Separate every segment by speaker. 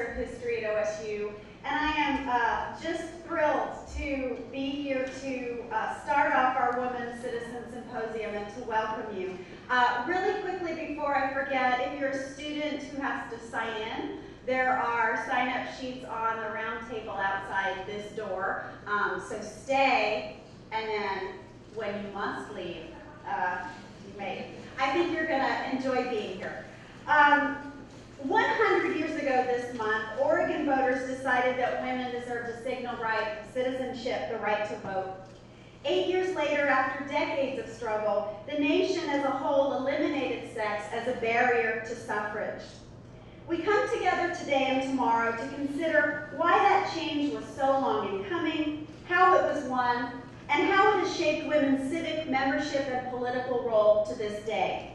Speaker 1: Professor of History at OSU, and I am just thrilled to be here to start off our Women Citizen Symposium and to welcome you. Really quickly before I forget, if you're a student who has to sign in, there are sign-up sheets on the round table outside this door. So stay, and then when you must leave, you may. I think you're going to enjoy being here. 100 years ago this month, Oregon voters decided that women deserved a signal right of citizenship, the right to vote. 8 years later, after decades of struggle, the nation as a whole eliminated sex as a barrier to suffrage. We come together today and tomorrow to consider why that change was so long in coming, how it was won, and how it has shaped women's civic membership and political role to this day.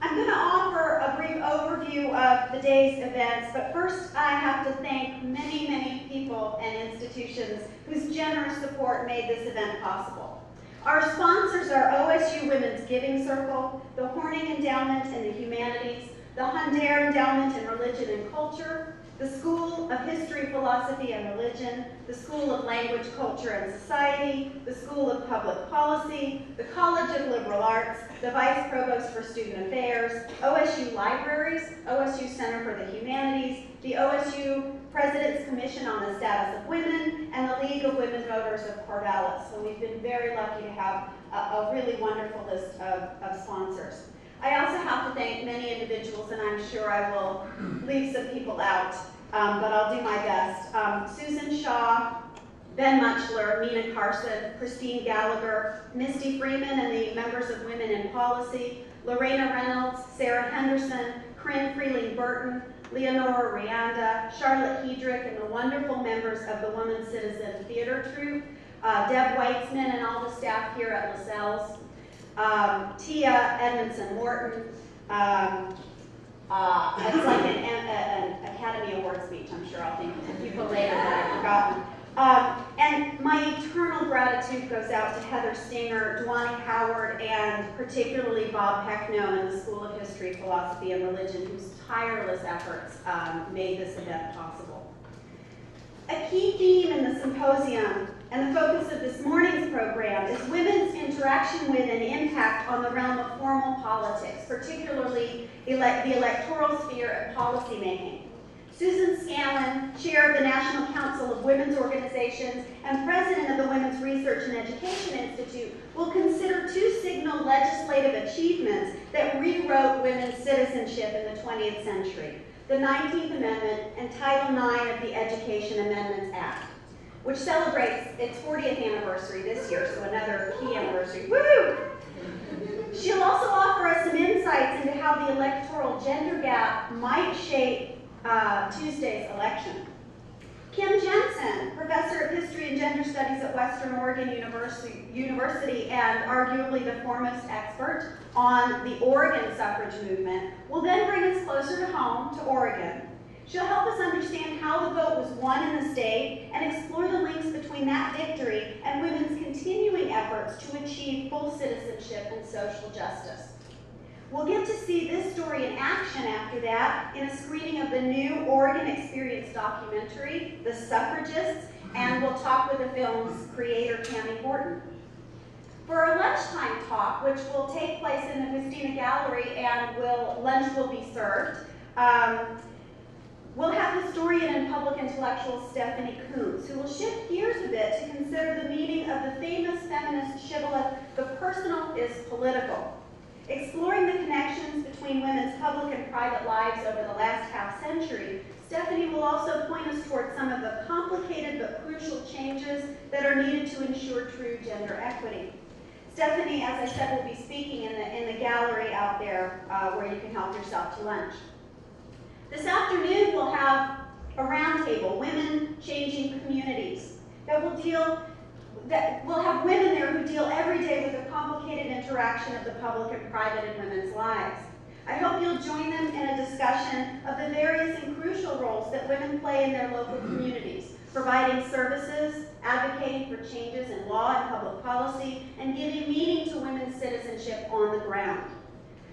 Speaker 1: I'm going to offer a brief overview of the day's events, but first I have to thank many, many people and institutions whose generous support made this event possible. Our sponsors are OSU Women's Giving Circle, the Horning Endowment in the Humanities, the Hundere Endowment in Religion and Culture, the School of History, Philosophy, and Religion, the School of Language, Culture, and Society, the School of Public Policy, the College of Liberal Arts, the Vice Provost for Student Affairs, OSU Libraries, OSU Center for the Humanities, the OSU President's Commission on the Status of Women, and the League of Women Voters of Corvallis. So we've been very lucky to have a really wonderful list of sponsors. I also have to thank many individuals, and I'm sure I will leave some people out, but I'll do my best. Susan Shaw, Ben Muchler, Mina Carson, Christine Gallagher, Misty Freeman and the members of Women in Policy, Lorena Reynolds, Sarah Henderson, Corinne Freeling Burton, Leonora Rianda, Charlotte Hedrick, and the wonderful members of the Women Citizen Theater Troupe, Deb Weitzman and all the staff here at LaSalle's, Tia Edmondson Morton. It's like an Academy Award speech. I'm sure I'll think of people later that I've forgotten. And my eternal gratitude goes out to Heather Stinger, Dwani Howard, and particularly Bob Pecknow in the School of History, Philosophy, and Religion, whose tireless efforts made this event possible. A key theme in the symposium and the focus of this morning's program is women's interaction with and impact on the realm of formal politics, particularly the electoral sphere and policymaking. Susan Scanlan, chair of the National Council of Women's Organizations and president of the Women's Research and Education Institute, will consider two signal legislative achievements that rewrote women's citizenship in the 20th century: the 19th Amendment and Title IX of the Education Amendments Act, which celebrates its 40th anniversary this year, so another key anniversary. Woo! She'll also offer us some insights into how the electoral gender gap might shape Tuesday's election. Kim Jensen, professor of history and gender studies at Western Oregon University and arguably the foremost expert on the Oregon suffrage movement, will then bring us closer to home, to Oregon. She'll help us understand how the vote was won in the state and explore the links between that victory and women's continuing efforts to achieve full citizenship and social justice. We'll get to see this story in action after that in a screening of the new Oregon Experience documentary, The Suffragists, and we'll talk with the film's creator, Tammy Horton. For our lunchtime talk, which will take place in the Christina Gallery and lunch will be served, we'll have historian and public intellectual Stephanie Coombs, who will shift gears a bit to consider the meaning of the famous feminist shibboleth, "The personal is political." Exploring the connections between women's public and private lives over the last half-century, Stephanie will also point us towards some of the complicated but crucial changes that are needed to ensure true gender equity. Stephanie, as I said, will be speaking in the gallery out there where you can help yourself to lunch. This afternoon, we'll have a roundtable, Women Changing Communities, we'll have women there who deal every day with the complicated interaction of the public and private in women's lives. I hope you'll join them in a discussion of the various and crucial roles that women play in their local communities, providing services, advocating for changes in law and public policy, and giving meaning to women's citizenship on the ground.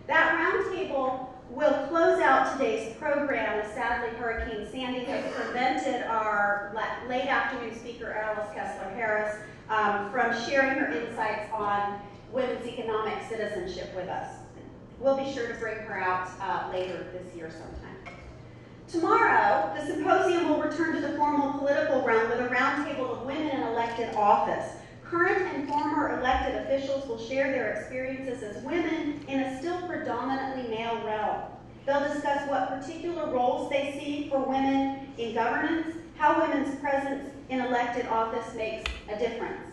Speaker 1: That roundtable We'll close out today's program as sadly Hurricane Sandy has prevented our late afternoon speaker, Alice Kessler-Harris, from sharing her insights on women's economic citizenship with us. We'll be sure to bring her out later this year sometime. Tomorrow, the symposium will return to the formal political realm with a roundtable of women in elected office. Current and former elected officials will share their experiences as women in a still predominantly male realm. They'll discuss what particular roles they see for women in governance, how women's presence in elected office makes a difference.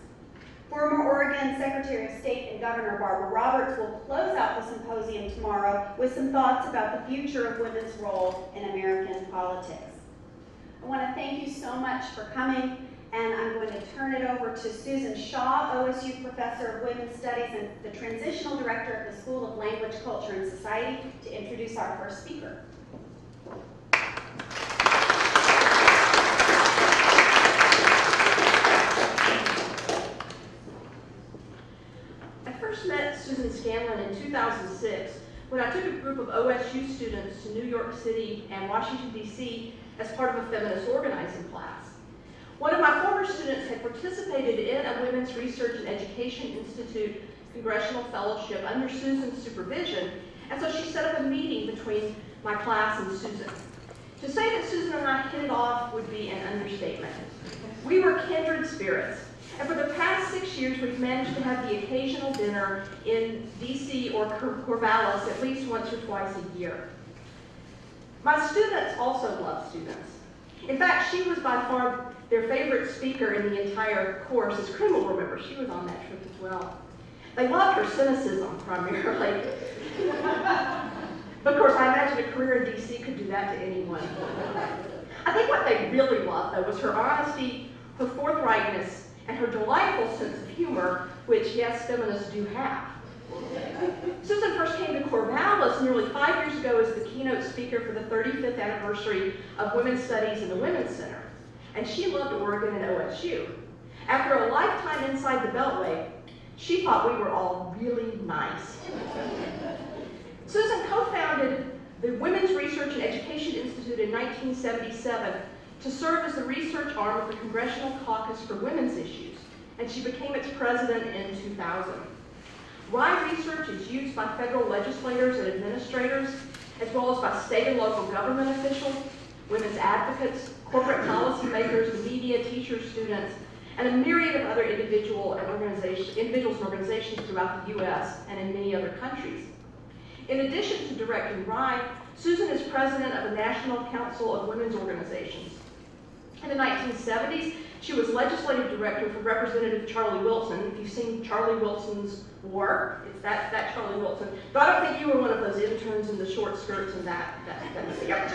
Speaker 1: Former Oregon Secretary of State and Governor Barbara Roberts will close out the symposium tomorrow with some thoughts about the future of women's role in American politics. I want to thank you so much for coming. And I'm going to turn it over to Susan Shaw, OSU Professor of Women's Studies and the Transitional Director of the School of Language, Culture, and Society, to introduce our first speaker.
Speaker 2: I first met Susan Scanlan in 2006 when I took a group of OSU students to New York City and Washington, D.C. as part of a feminist organizing class. One of my former students had participated in a Women's Research and Education Institute Congressional Fellowship under Susan's supervision, and so she set up a meeting between my class and Susan. To say that Susan and I hit it off would be an understatement. We were kindred spirits, and for the past 6 years we've managed to have the occasional dinner in D.C. or Corvallis at least once or twice a year. My students also love students. In fact, she was by far their favorite speaker in the entire course, as Krim will remember. She was on that trip as well. They loved her cynicism, primarily. But of course, I imagine a career in D.C. could do that to anyone. I think what they really loved, though, was her honesty, her forthrightness, and her delightful sense of humor, which, yes, feminists do have. Susan first came to Corvallis nearly 5 years ago as the keynote speaker for the 35th anniversary of Women's Studies in the Women's Center. And she loved Oregon and OSU. After a lifetime inside the Beltway, she thought we were all really nice. Susan co-founded the Women's Research and Education Institute in 1977 to serve as the research arm of the Congressional Caucus for Women's Issues, and she became its president in 2000. RIE research is used by federal legislators and administrators, as well as by state and local government officials, women's advocates, corporate policymakers, the media, teachers, students, and a myriad of other individuals and organizations throughout the U.S. and in many other countries. In addition to directing RIE, Susan is president of the National Council of Women's Organizations. In the 1970s, she was legislative director for Representative Charlie Wilson. If you've seen Charlie Wilson's War, it's that Charlie Wilson. But I don't think you were one of those interns in the short skirts and that. Yep.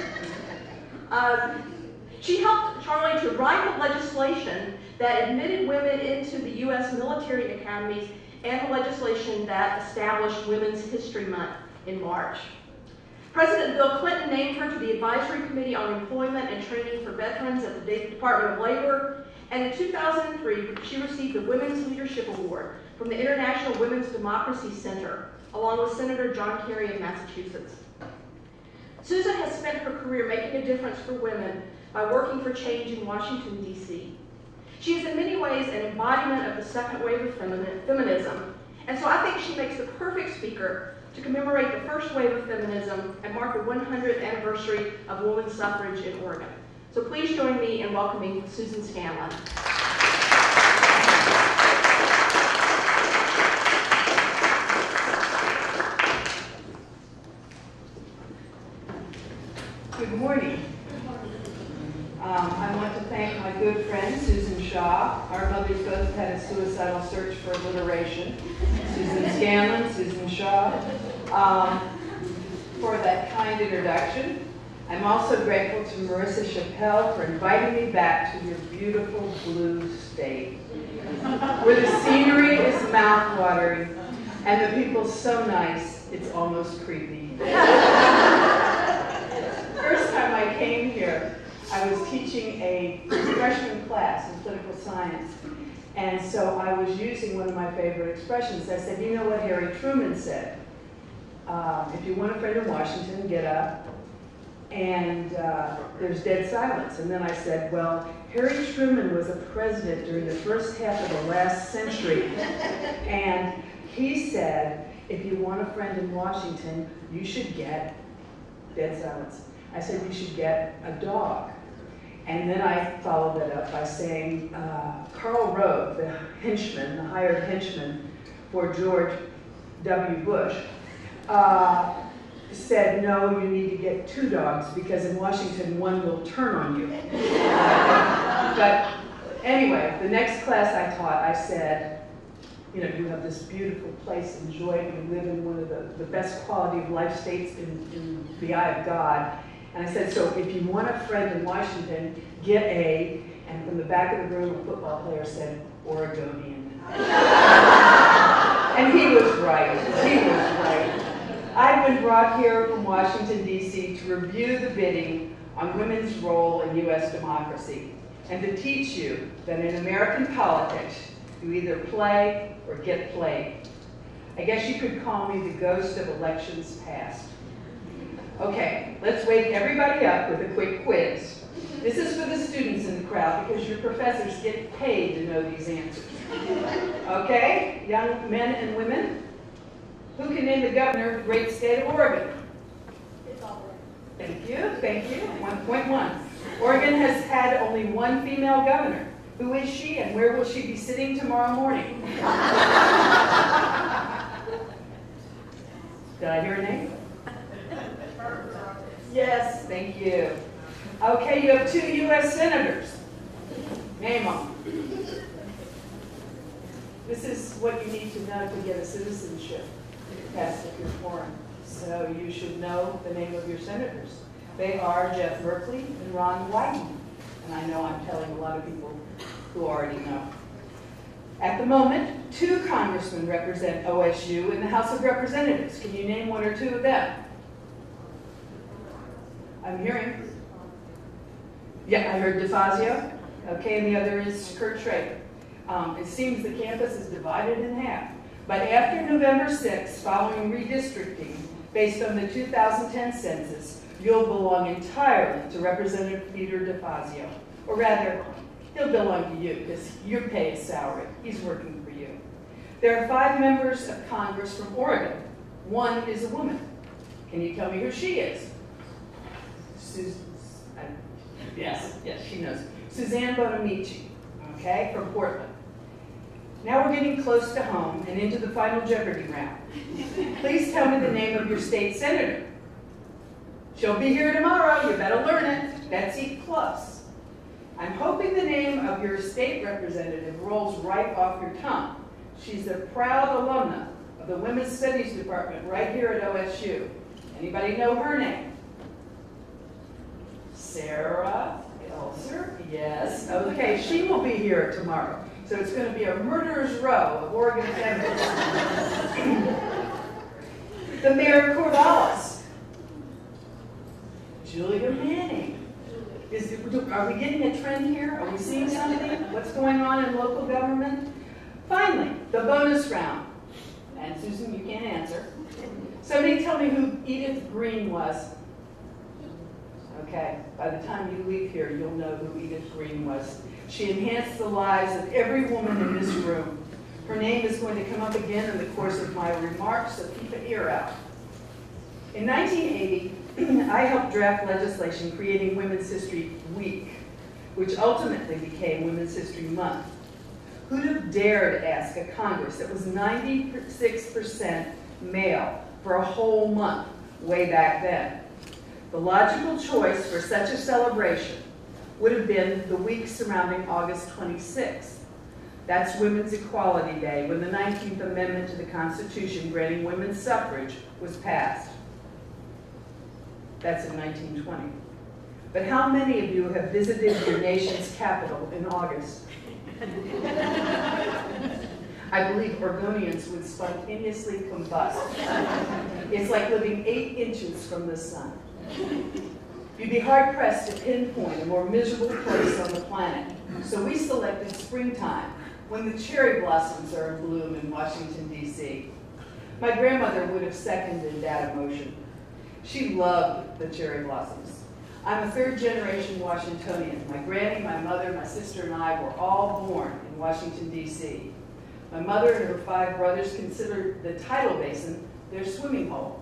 Speaker 2: She helped Charlie to write the legislation that admitted women into the U.S. military academies and the legislation that established Women's History Month in March. President Bill Clinton named her to the Advisory Committee on Employment and Training for Veterans at the Department of Labor, and in 2003, she received the Women's Leadership Award from the International Women's Democracy Center, along with Senator John Kerry of Massachusetts. Susan has spent her career making a difference for women by working for change in Washington, D.C. She is in many ways an embodiment of the second wave of feminism, and so I think she makes the perfect speaker to commemorate the first wave of feminism and mark the 100th anniversary of women's suffrage in Oregon. So please join me in welcoming Susan Scanlan.
Speaker 3: Good morning. I want to thank my good friend Susan Shaw. Our mothers both had a suicidal search for alliteration. Susan Scanlan, Susan Shaw, for that kind introduction. I'm also grateful to Marissa Chappelle for inviting me back to your beautiful blue state, where the scenery is mouth-watering and the people so nice it's almost creepy. First time I came here, I was teaching a freshman class in political science, and so I was using one of my favorite expressions. I said, you know what Harry Truman said? if you want a friend in Washington, get up. And there's dead silence. And then I said, well, Harry Truman was a president during the first half of the last century. And he said, if you want a friend in Washington, you should get, dead silence. I said, you should get a dog. And then I followed that up by saying, Karl Rove, the henchman, the hired henchman for George W. Bush, said, no, you need to get 2 dogs because in Washington, one will turn on you. But anyway, the next class I taught, I said, you know, you have this beautiful place, enjoy it, you live in one of the best quality of life states in the eye of God. And I said, so if you want a friend in Washington, get a, and from the back of the room, a football player said, Oregonian. And he was right, he was right. I've been brought here from Washington, D.C. to review the bidding on women's role in U.S. democracy and to teach you that in American politics, you either play or get played. I guess you could call me the ghost of elections past. Okay, let's wake everybody up with a quick quiz. This is for the students in the crowd because your professors get paid to know these answers. Okay, young men and women? Who can name the governor of the great state of Oregon? Thank you, thank you. 1.1. Oregon has had only one female governor. Who is she and where will she be sitting tomorrow morning? Did I hear a name? Yes, thank you. Okay, you have 2 U.S. senators. Name them. This is what you need to know to get a citizenship test if you're foreign. So you should know the name of your senators. They are Jeff Merkley and Ron Wyden. And I know I'm telling a lot of people who already know. At the moment, 2 congressmen represent OSU in the House of Representatives. Can you name 1 or 2 of them? I'm hearing. Yeah, I heard DeFazio. Okay, and the other is Kurt Schrader. It seems the campus is divided in half. But after November 6th, following redistricting, based on the 2010 census, you'll belong entirely to Representative Peter DeFazio. Or rather, he'll belong to you because you pay his salary. He's working for you. There are 5 members of Congress from Oregon. 1 is a woman. Can you tell me who she is? Yes, she knows. Suzanne Bonamici, okay, from Portland. Now we're getting close to home and into the final Jeopardy round. Please tell me the name of your state senator. She'll be here tomorrow, you better learn it. Betsy Plus. I'm hoping the name of your state representative rolls right off your tongue. She's a proud alumna of the Women's Studies Department right here at OSU. Anybody know her name? Sarah Elser? Yes. Okay, she will be here tomorrow. So it's going to be a murderer's row of Oregon feminists. The mayor of Corvallis. Julia Manning. Are we getting a trend here? Are we seeing something? What's going on in local government? Finally, the bonus round. And Susan, you can't answer. Somebody tell me who Edith Green was. Okay, by the time you leave here, you'll know who Edith Green was. She enhanced the lives of every woman in this room. Her name is going to come up again in the course of my remarks, so keep an ear out. In 1980, I helped draft legislation creating Women's History Week, which ultimately became Women's History Month. Who'd have dared ask a Congress that was 96% male for a whole month way back then? The logical choice for such a celebration would have been the week surrounding August 26th. That's Women's Equality Day, when the 19th Amendment to the Constitution granting women's suffrage was passed. That's in 1920. But how many of you have visited your nation's capital in August? I believe Oregonians would spontaneously combust. It's like living 8 inches from the sun. You'd be hard-pressed to pinpoint a more miserable place on the planet. So we selected springtime, when the cherry blossoms are in bloom in Washington, D.C. My grandmother would have seconded that emotion. She loved the cherry blossoms. I'm a third-generation Washingtonian. My granny, my mother, my sister, and I were all born in Washington, D.C. My mother and her 5 brothers considered the tidal basin their swimming hole.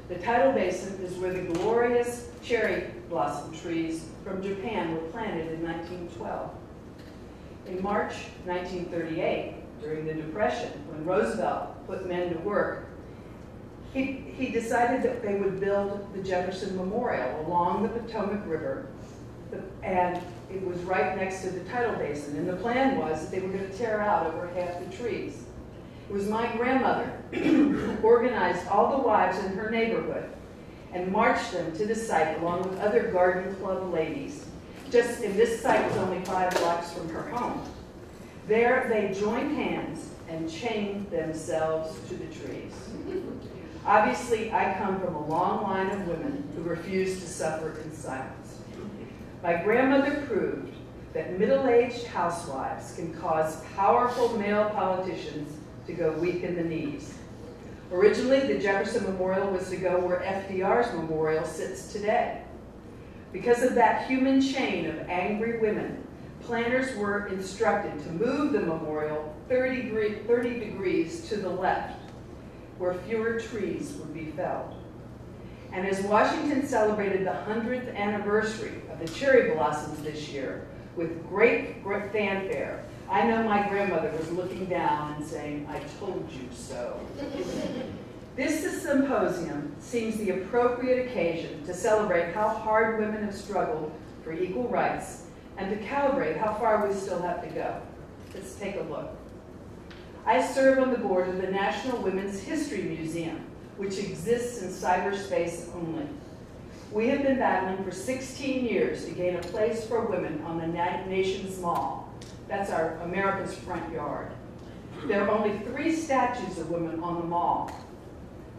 Speaker 3: The tidal basin is where the glorious cherry blossom trees from Japan were planted in 1912. In March 1938, during the Depression, when Roosevelt put men to work, he decided that they would build the Jefferson Memorial along the Potomac River, and it was right next to the tidal basin. And the plan was that they were going to tear out over half the trees. It was my grandmother who organized all the wives in her neighborhood and marched them to the site along with other garden club ladies. And this site was only 5 blocks from her home. There they joined hands and chained themselves to the trees. Obviously, I come from a long line of women who refused to suffer in silence. My grandmother proved that middle-aged housewives can cause powerful male politicians to go weak in the knees. Originally, the Jefferson Memorial was to go where FDR's memorial sits today. Because of that human chain of angry women, planners were instructed to move the memorial 30 degrees to the left, where fewer trees would be felled. And as Washington celebrated the 100th anniversary of the cherry blossoms this year with great fanfare, I know my grandmother was looking down and saying, "I told you so." This symposium seems the appropriate occasion to celebrate how hard women have struggled for equal rights and to calibrate how far we still have to go. Let's take a look. I serve on the board of the National Women's History Museum, which exists in cyberspace only. We have been battling for 16 years to gain a place for women on the nation's mall. That's our America's front yard. There are only 3 statues of women on the mall.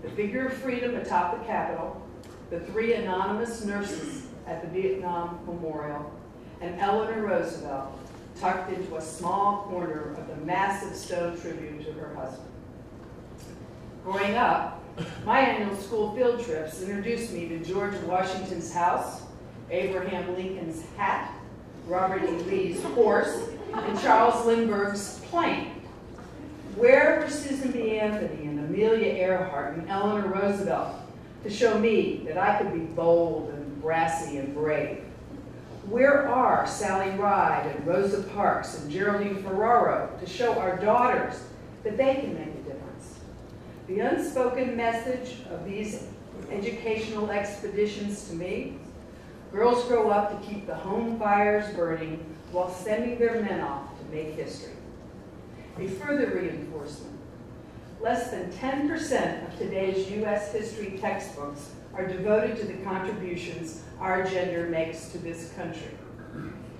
Speaker 3: The figure of freedom atop the Capitol, the 3 anonymous nurses at the Vietnam Memorial, and Eleanor Roosevelt tucked into a small corner of the massive stone tribute to her husband. Growing up, my annual school field trips introduced me to George Washington's house, Abraham Lincoln's hat, Robert E. Lee's horse, and Charles Lindbergh's plane. Where were Susan B. Anthony and Amelia Earhart and Eleanor Roosevelt to show me that I could be bold and brassy and brave? Where are Sally Ride and Rosa Parks and Geraldine Ferraro to show our daughters that they can make a difference? The unspoken message of these educational expeditions to me: girls grow up to keep the home fires burning while sending their men off to make history. A further reinforcement: less than 10% of today's U.S. history textbooks are devoted to the contributions our gender makes to this country.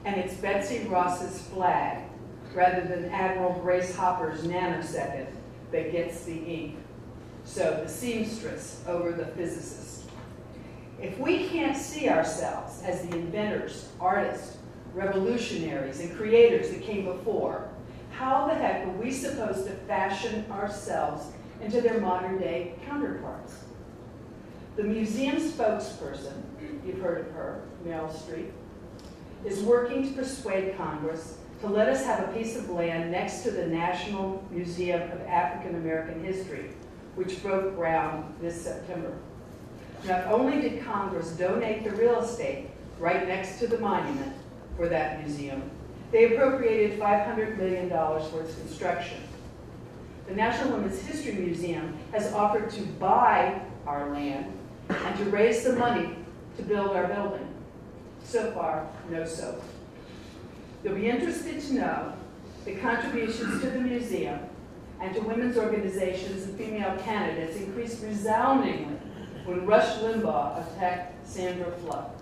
Speaker 3: And it's Betsy Ross's flag, rather than Admiral Grace Hopper's nanosecond, that gets the ink. So the seamstress over the physicist. If we can't see ourselves as the inventors, artists, revolutionaries, and creators that came before, how the heck are we supposed to fashion ourselves into their modern-day counterparts? The museum spokesperson, you've heard of her, Meryl Streep, is working to persuade Congress to let us have a piece of land next to the National Museum of African American History, which broke ground this September. Not only did Congress donate the real estate right next to the monument for that museum, they appropriated $500 million for its construction. The National Women's History Museum has offered to buy our land and to raise the money to build our building. So far, no soap. You'll be interested to know the contributions to the museum and to women's organizations and female candidates increased resoundingly when Rush Limbaugh attacked Sandra Fluck.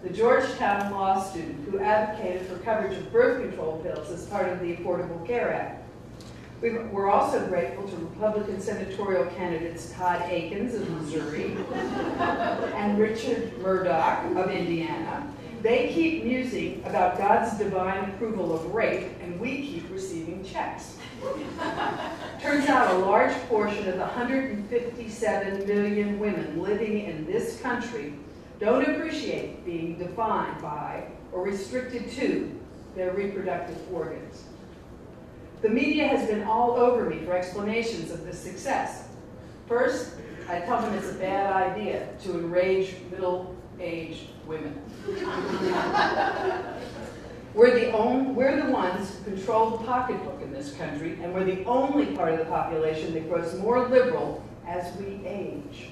Speaker 3: The Georgetown law student who advocated for coverage of birth control pills as part of the Affordable Care Act. We're also grateful to Republican senatorial candidates Todd Akins of Missouri and Richard Murdoch of Indiana. They keep musing about God's divine approval of rape, and we keep receiving checks. Turns out a large portion of the 157 million women living in this country don't appreciate being defined by or restricted to their reproductive organs. The media has been all over me for explanations of this success. First, I tell them it's a bad idea to enrage middle-aged women. We're the ones who control the pocketbook in this country, and we're the only part of the population that grows more liberal as we age.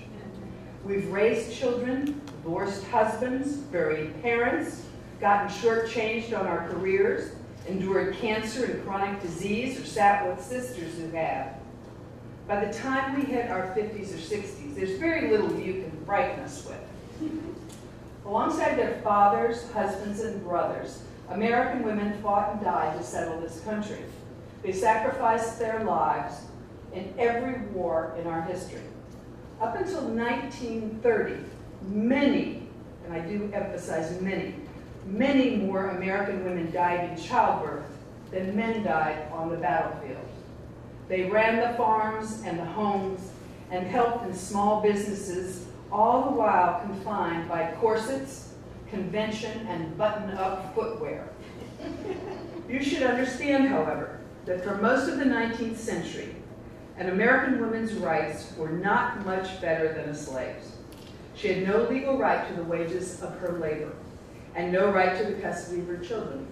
Speaker 3: We've raised children, divorced husbands, buried parents, gotten shortchanged on our careers, endured cancer and chronic disease, or sat with sisters who have. By the time we hit our 50s or 60s, there's very little you can frighten us with. Alongside their fathers, husbands, and brothers, American women fought and died to settle this country. They sacrificed their lives in every war in our history. Up until 1930, many, and I do emphasize many more American women died in childbirth than men died on the battlefield. They ran the farms and the homes and helped in small businesses, all the while confined by corsets, convention, and button-up footwear. You should understand, however, that for most of the 19th century, an American woman's rights were not much better than a slave's. She had no legal right to the wages of her labor, and no right to the custody of her children.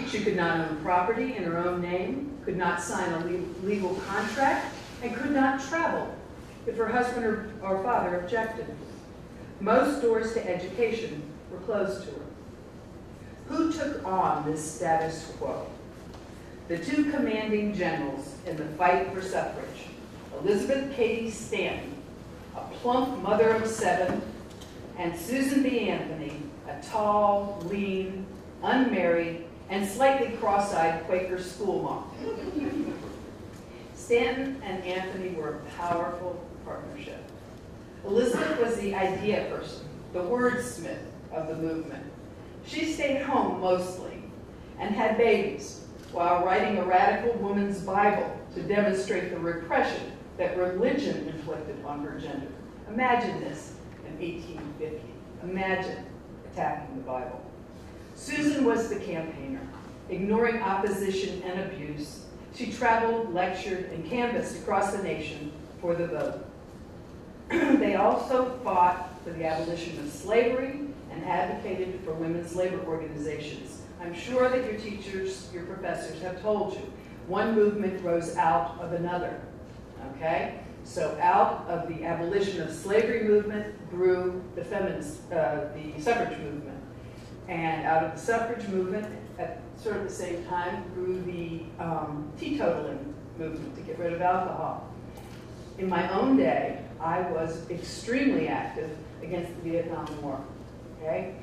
Speaker 3: She could not own property in her own name, could not sign a legal contract, and could not travel if her husband or father objected. Most doors to education were closed to her. Who took on this status quo? The two commanding generals in the fight for suffrage, Elizabeth Cady Stanton, a plump mother of 7, and Susan B. Anthony, a tall, lean, unmarried, and slightly cross-eyed Quaker school mom. Stanton and Anthony were a powerful partnership. Elizabeth was the idea person, the wordsmith of the movement. She stayed home mostly and had babies while writing a radical woman's Bible to demonstrate the repression that religion inflicted on her gender. Imagine this in 1850. Imagine attacking the Bible. Susan was the campaigner, ignoring opposition and abuse. She traveled, lectured, and canvassed across the nation for the vote. They also fought for the abolition of slavery and advocated for women's labor organizations. I'm sure that your teachers, your professors have told you, one movement rose out of another, okay? So out of the abolition of slavery movement grew the suffrage movement. And out of the suffrage movement, at sort of the same time, grew the teetotaling movement to get rid of alcohol. In my own day, I was extremely active against the Vietnam War, okay?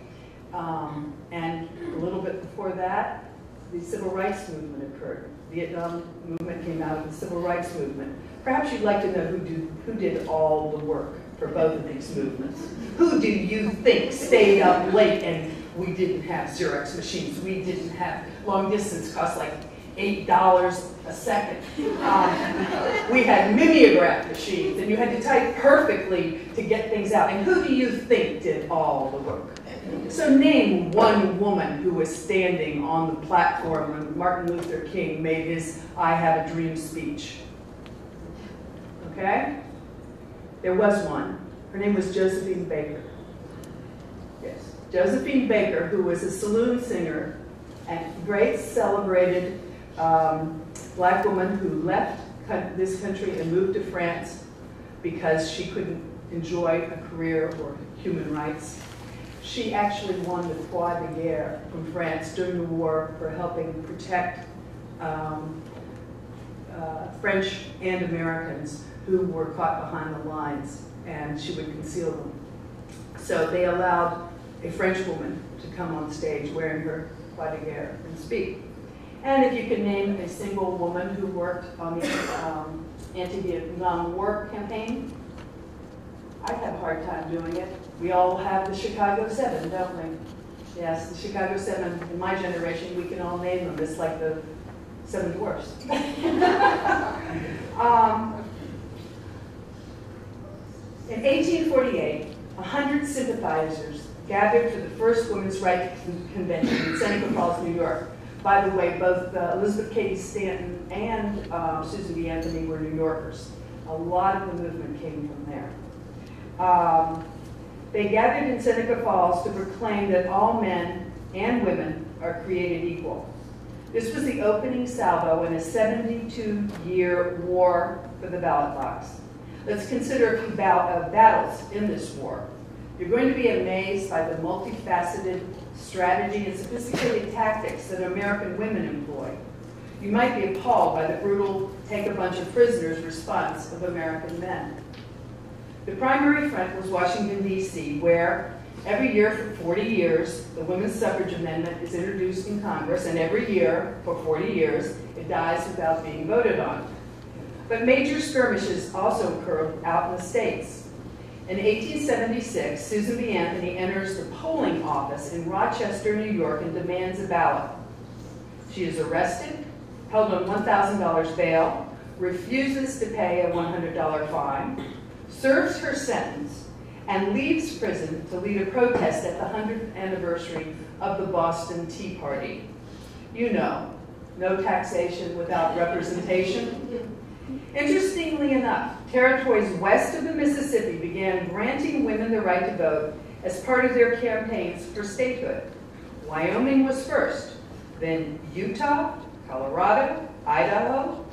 Speaker 3: And a little bit before that, the civil rights movement occurred. The Vietnam movement came out of the civil rights movement. Perhaps you'd like to know who did all the work for both of these movements. Who do you think stayed up late and we didn't have Xerox machines? We didn't have long distance cost like $8 a second. We had mimeograph machines, and you had to type perfectly to get things out. And who do you think did all the work? So name one woman who was standing on the platform when Martin Luther King made his I Have a Dream speech. Okay? There was one. Her name was Josephine Baker. Yes. Josephine Baker, who was a saloon singer and great celebrated black woman who left this country and moved to France because she couldn't enjoy a career or human rights. She actually won the Croix de Guerre from France during the war for helping protect French and Americans who were caught behind the lines, and she would conceal them. So they allowed a French woman to come on stage wearing her Croix de Guerre and speak. And if you can name a single woman who worked on the anti-Vietnam War campaign, I'd have a hard time doing it. We all have the Chicago 7, don't we? Yes, the Chicago 7, in my generation, we can all name them. It's like the 7 dwarfs. In 1848, 100 sympathizers gathered for the first women's rights convention in Seneca Falls, New York. By the way, both Elizabeth Cady Stanton and Susan B. Anthony were New Yorkers. A lot of the movement came from there. They gathered in Seneca Falls to proclaim that all men and women are created equal. This was the opening salvo in a 72-year war for the ballot box. Let's consider a few battles in this war. You're going to be amazed by the multifaceted strategy and sophisticated tactics that American women employ. You might be appalled by the brutal take a bunch of prisoners response of American men. The primary front was Washington, D.C., where every year for 40 years, the Women's Suffrage Amendment is introduced in Congress, and every year for 40 years, it dies without being voted on. But major skirmishes also occurred out in the States. In 1876, Susan B. Anthony enters the polling office in Rochester, New York, and demands a ballot. She is arrested, held on $1,000 bail, refuses to pay a $100 fine, serves her sentence, and leaves prison to lead a protest at the 100th anniversary of the Boston Tea Party. You know, no taxation without representation. Interestingly enough, territories west of the Mississippi began granting women the right to vote as part of their campaigns for statehood. Wyoming was first, then Utah, Colorado, Idaho,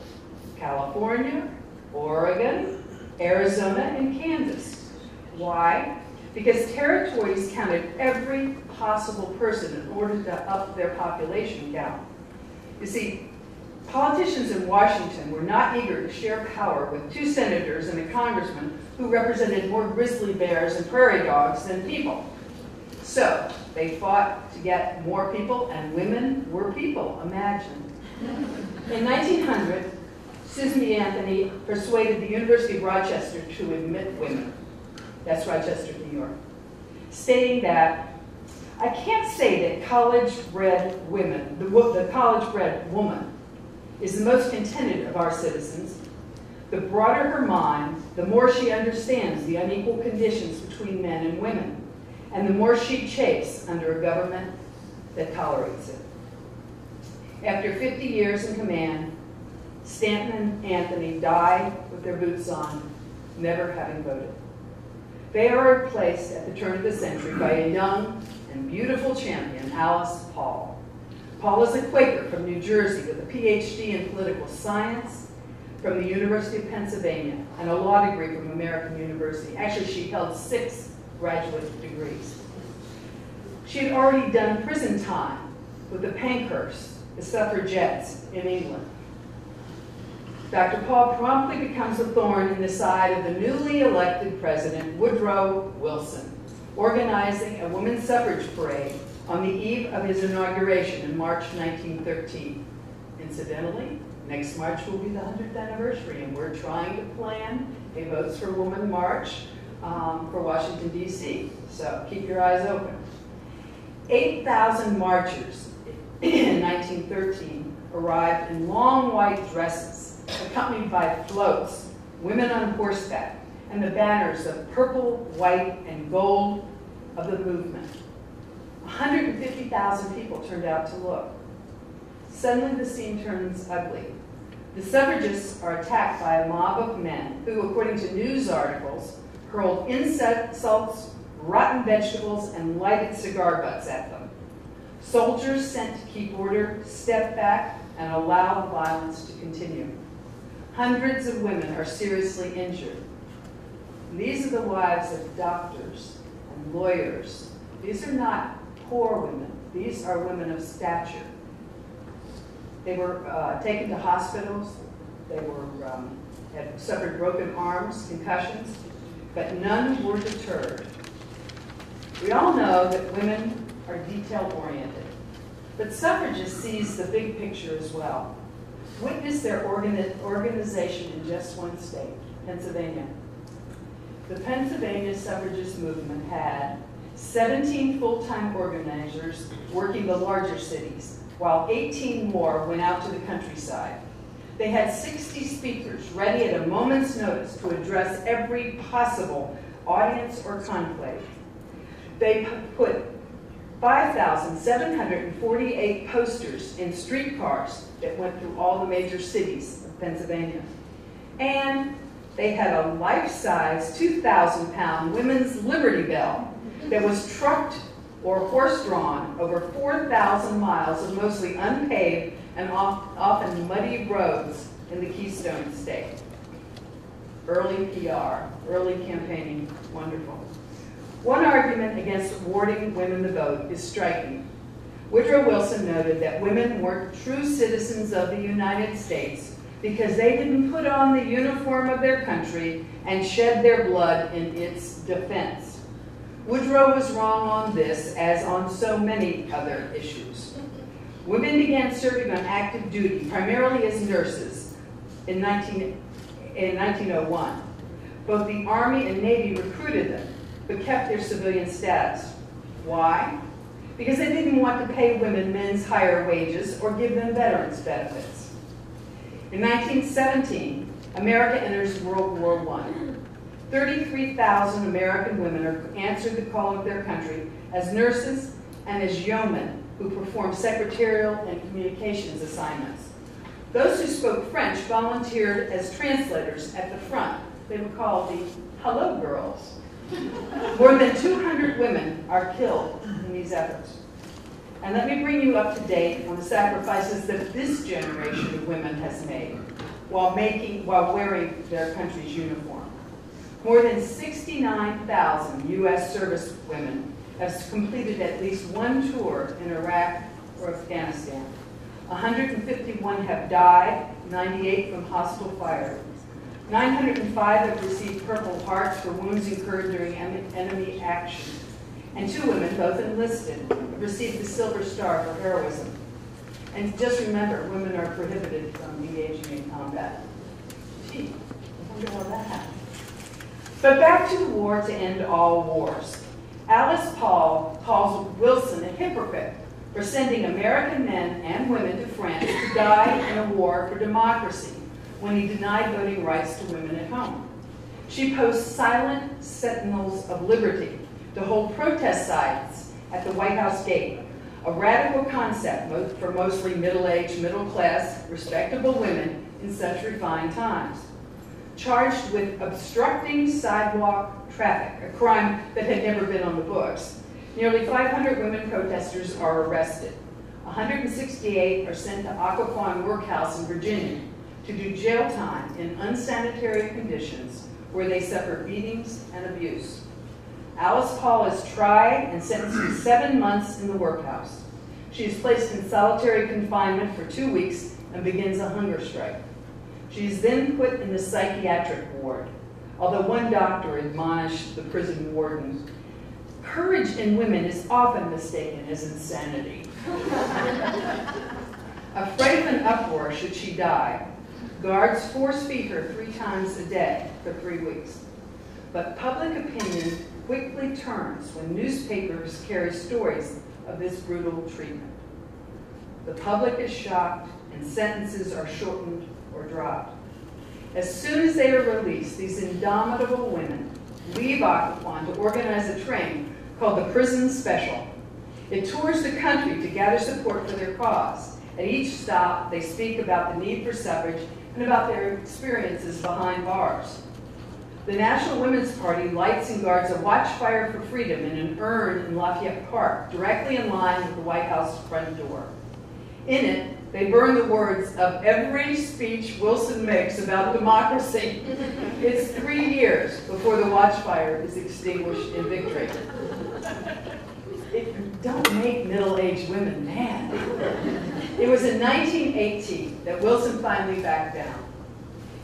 Speaker 3: California, Oregon, Arizona, and Kansas. Why? Because territories counted every possible person in order to up their population count. You see, politicians in Washington were not eager to share power with 2 senators and a congressman who represented more grizzly bears and prairie dogs than people. So they fought to get more people, and women were people, imagine. In 1900, Susan B. Anthony persuaded the University of Rochester to admit women. That's Rochester, New York, stating that, I can't say that college-bred women, the college-bred woman, is the most contented of our citizens. The broader her mind, the more she understands the unequal conditions between men and women, and the more she chafes under a government that tolerates it. After 50 years in command, Stanton and Anthony died with their boots on, never having voted. They are replaced at the turn of the century by a young and beautiful champion, Alice Paul. Paul is a Quaker from New Jersey with a PhD in political science from the University of Pennsylvania and a law degree from American University. Actually, she held 6 graduate degrees. She had already done prison time with the Pankhursts, the suffragettes in England. Dr. Paul promptly becomes a thorn in the side of the newly elected president, Woodrow Wilson, organizing a women's suffrage parade on the eve of his inauguration in March 1913. Incidentally, next March will be the 100th anniversary, and we're trying to plan a Votes for Women march for Washington, D.C., so keep your eyes open. 8,000 marchers in 1913 arrived in long white dresses, accompanied by floats, women on horseback, and the banners of purple, white, and gold of the movement. 150,000 people turned out to look. Suddenly the scene turns ugly. The suffragists are attacked by a mob of men who, according to news articles, hurled insults, rotten vegetables, and lighted cigar butts at them. Soldiers sent to keep order stepped back and allowed the violence to continue. Hundreds of women are seriously injured. And these are the wives of doctors and lawyers. These are not poor women. These are women of stature. They were taken to hospitals. They had suffered broken arms, concussions, but none were deterred. We all know that women are detail-oriented. But suffragists seized the big picture as well. Witness their organization in just one state, Pennsylvania. The Pennsylvania suffragist movement had 17 full-time organizers working the larger cities, while 18 more went out to the countryside. They had 60 speakers ready at a moment's notice to address every possible audience or conclave. They put 5,748 posters in streetcars that went through all the major cities of Pennsylvania. And they had a life-size 2,000-pound women's Liberty Bell that was trucked or horse-drawn over 4,000 miles of mostly unpaved and often muddy roads in the Keystone State. Early PR, early campaigning, wonderful. One argument against awarding women the vote is striking. Woodrow Wilson noted that women weren't true citizens of the United States because they didn't put on the uniform of their country and shed their blood in its defense. Woodrow was wrong on this, as on so many other issues. Women began serving on active duty, primarily as nurses, in 1901. Both the Army and Navy recruited them, but kept their civilian status. Why? Because they didn't want to pay women men's higher wages or give them veterans benefits. In 1917, America enters World War I. 33,000 American women answered the call of their country as nurses and as yeomen who performed secretarial and communications assignments. Those who spoke French volunteered as translators at the front. They were called the Hello Girls. More than 200 women are killed in these efforts. And let me bring you up to date on the sacrifices that this generation of women has made while wearing their country's uniform. More than 69,000 U.S. service women have completed at least one tour in Iraq or Afghanistan. 151 have died, 98 from hostile fire. 905 have received Purple Hearts for wounds incurred during enemy action. And 2 women, both enlisted, have received the Silver Star for heroism. And just remember, women are prohibited from engaging in combat. Gee, I wonder why that happened. But back to the war to end all wars. Alice Paul calls Wilson a hypocrite for sending American men and women to France to die in a war for democracy when he denied voting rights to women at home. She posts silent sentinels of liberty to hold protest signs at the White House gate, a radical concept for mostly middle-aged, middle-class, respectable women in such refined times. Charged with obstructing sidewalk traffic, a crime that had never been on the books, nearly 500 women protesters are arrested. 168 are sent to Occoquan Workhouse in Virginia to do jail time in unsanitary conditions where they suffer beatings and abuse. Alice Paul is tried and sentenced to 7 months in the workhouse. She is placed in solitary confinement for 2 weeks and begins a hunger strike. She is then put in the psychiatric ward, although one doctor admonished the prison warden, "Courage in women is often mistaken as insanity." Afraid of an uproar should she die, guards force-feed her 3 times a day for 3 weeks. But public opinion quickly turns when newspapers carry stories of this brutal treatment. The public is shocked and sentences are shortened or dropped. As soon as they are released, these indomitable women leave Occoquan to organize a train called the Prison Special. It tours the country to gather support for their cause. At each stop, they speak about the need for suffrage and about their experiences behind bars. The National Women's Party lights and guards a watchfire for freedom in an urn in Lafayette Park, directly in line with the White House front door. In it, they burn the words of every speech Wilson makes about democracy. It's 3 years before the watchfire is extinguished in victory. Don't make middle-aged women mad. It was in 1918 that Wilson finally backed down.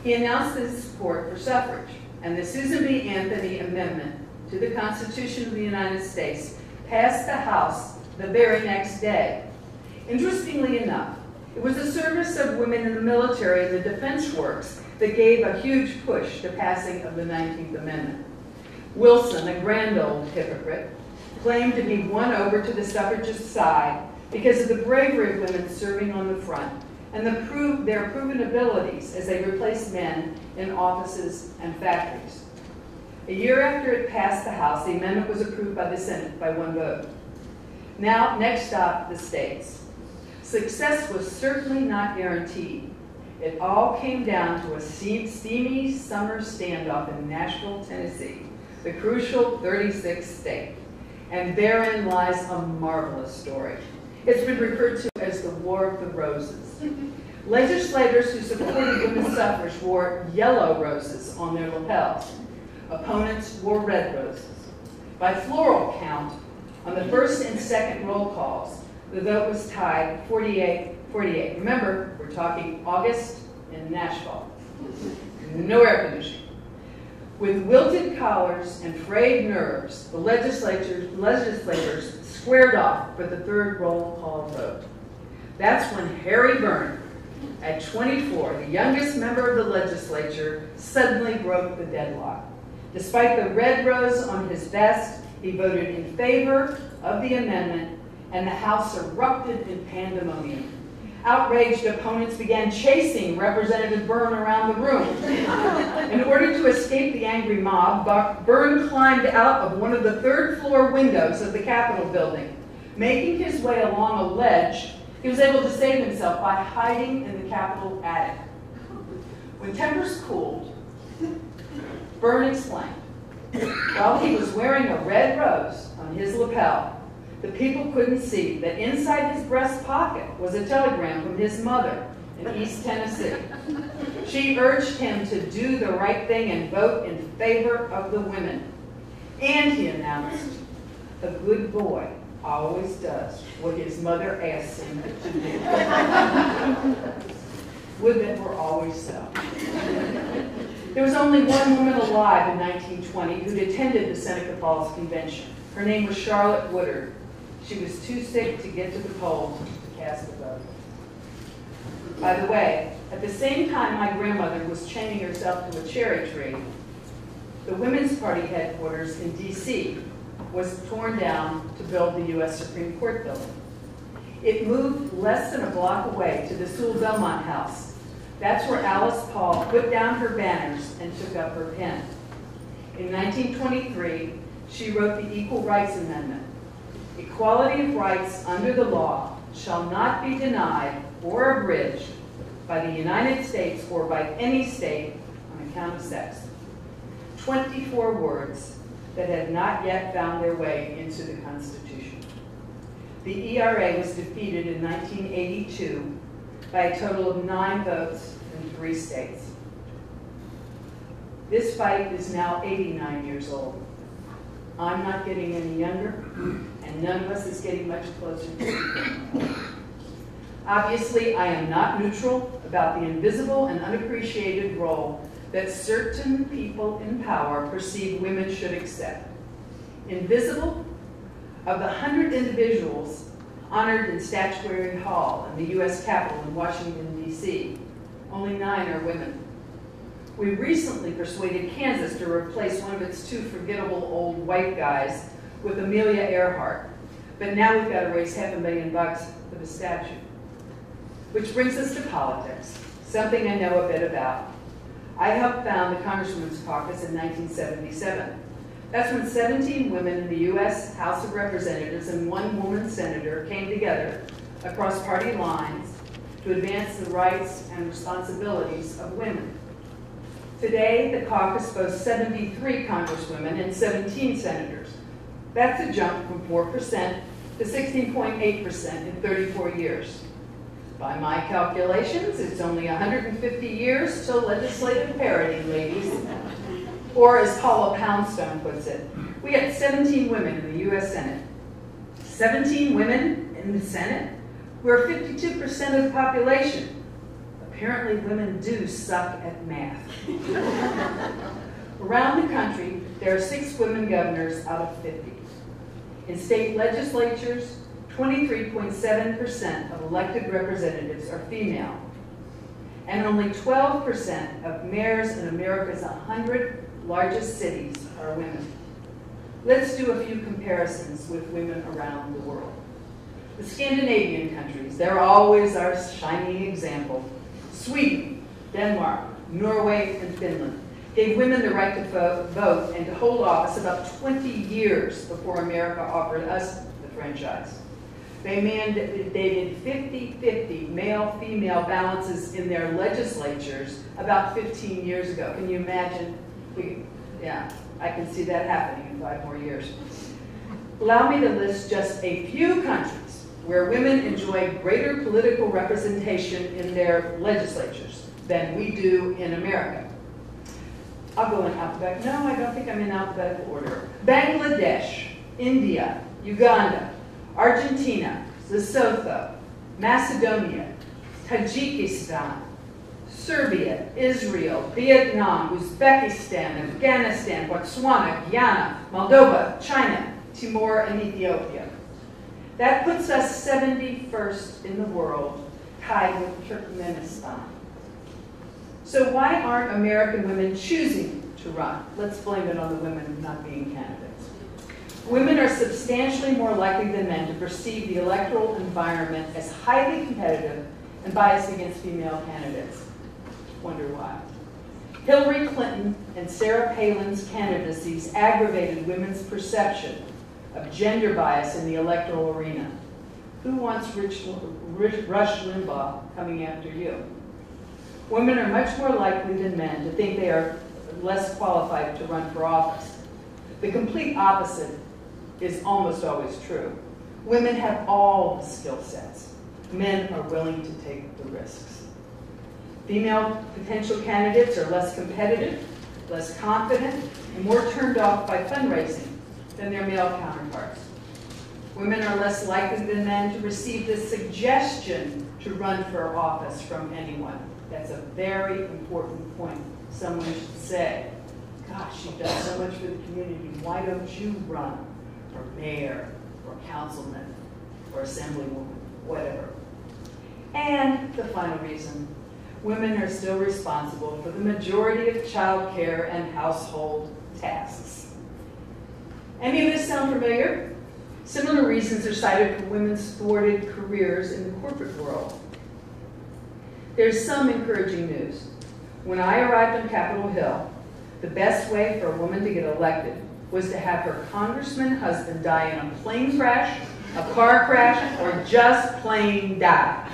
Speaker 3: He announced his support for suffrage, and the Susan B. Anthony Amendment to the Constitution of the United States passed the House the very next day. Interestingly enough, it was the service of women in the military and the defense works that gave a huge push to passing of the 19th Amendment. Wilson, a grand old hypocrite, claimed to be won over to the suffragist side because of the bravery of women serving on the front and their proven abilities as they replaced men in offices and factories. A year after it passed the House, the amendment was approved by the Senate by 1 vote. Now, next stop, the states. Success was certainly not guaranteed. It all came down to a steamy summer standoff in Nashville, Tennessee, the crucial 36th state. And therein lies a marvelous story. It's been referred to as the War of the Roses. Legislators who supported women's suffrage wore yellow roses on their lapels. Opponents wore red roses. By floral count, on the first and second roll calls, the vote was tied 48-48. Remember, we're talking August in Nashville. No air conditioning. With wilted collars and frayed nerves, the legislators squared off for the third roll call vote. That's when Harry Byrne, at 24, the youngest member of the legislature, suddenly broke the deadlock. Despite the red rose on his vest, he voted in favor of the amendment, and the House erupted in pandemonium. Outraged opponents began chasing Representative Byrne around the room. In order to escape the angry mob, Byrne climbed out of one of the third-floor windows of the Capitol building. Making his way along a ledge, he was able to save himself by hiding in the Capitol attic. When tempers cooled, Byrne explained, while he was wearing a red rose on his lapel, the people couldn't see that inside his breast pocket was a telegram from his mother in East Tennessee. She urged him to do the right thing and vote in favor of the women. And he announced, a good boy always does what his mother asks him to do. Would that were always so. There was only one woman alive in 1920 who'd attended the Seneca Falls Convention. Her name was Charlotte Woodard. She was too sick to get to the polls to cast a vote. By the way, at the same time my grandmother was chaining herself to a cherry tree, the Women's Party headquarters in D.C. was torn down to build the U.S. Supreme Court building. It moved less than a block away to the Sewell Belmont House. That's where Alice Paul put down her banners and took up her pen. In 1923, she wrote the Equal Rights Amendment. Equality of rights under the law shall not be denied or abridged by the United States or by any state on account of sex. 24 words that had not yet found their way into the Constitution. The ERA was defeated in 1982 by a total of 9 votes in 3 states. This fight is now 89 years old. I'm not getting any younger, and none of us is getting much closer to it. Obviously, I am not neutral about the invisible and unappreciated role that certain people in power perceive women should accept. Invisible, of the 100 individuals honored in Statuary Hall in the U.S. Capitol in Washington, D.C., only 9 are women. We recently persuaded Kansas to replace one of its 2 forgettable old white guys with Amelia Earhart. But now we've got to raise $500,000 for the statue. Which brings us to politics, something I know a bit about. I helped found the Congresswomen's Caucus in 1977. That's when 17 women in the U.S. House of Representatives and 1 woman senator came together across party lines to advance the rights and responsibilities of women. Today, the caucus boasts 73 congresswomen and 17 senators. That's a jump from 4% to 16.8% in 34 years. By my calculations, it's only 150 years till legislative parity, ladies. Or as Paula Poundstone puts it, we got 17 women in the U.S. Senate. 17 women in the Senate? We're 52% of the population. Apparently women do suck at math. Around the country, there are 6 women governors out of 50. In state legislatures, 23.7% of elected representatives are female, and only 12% of mayors in America's 100 largest cities are women. Let's do a few comparisons with women around the world. The Scandinavian countries, they're always our shining example. Sweden, Denmark, Norway, and Finland gave women the right to vote and to hold office about 20 years before America offered us the franchise. They mandated 50-50 male-female balances in their legislatures about 15 years ago. Can you imagine? Yeah, I can see that happening in 5 more years. Allow me to list just a few countries where women enjoy greater political representation in their legislatures than we do in America. I'll go in alphabetical. No, I don't think I'm in alphabetical order. Bangladesh, India, Uganda, Argentina, Lesotho, Macedonia, Tajikistan, Serbia, Israel, Vietnam, Uzbekistan, Afghanistan, Botswana, Guyana, Moldova, China, Timor, and Ethiopia. That puts us 71st in the world, tied with Turkmenistan. So why aren't American women choosing to run? Let's blame it on the women not being candidates. Women are substantially more likely than men to perceive the electoral environment as highly competitive and biased against female candidates. Wonder why? Hillary Clinton and Sarah Palin's candidacies aggravated women's perception of gender bias in the electoral arena. Who wants Rush Limbaugh coming after you? Women are much more likely than men to think they are less qualified to run for office. The complete opposite is almost always true. Women have all the skill sets. Men are willing to take the risks. Female potential candidates are less competitive, less confident, and more turned off by fundraising than their male counterparts. Women are less likely than men to receive the suggestion to run for office from anyone. That's a very important point. Someone should say, gosh, you've done so much for the community. Why don't you run for mayor or councilman or assemblywoman, whatever? And the final reason, women are still responsible for the majority of child care and household tasks. Any of this sound familiar? Similar reasons are cited for women's thwarted careers in the corporate world. There's some encouraging news. When I arrived on Capitol Hill, the best way for a woman to get elected was to have her congressman husband die in a plane crash, a car crash, or just plain die.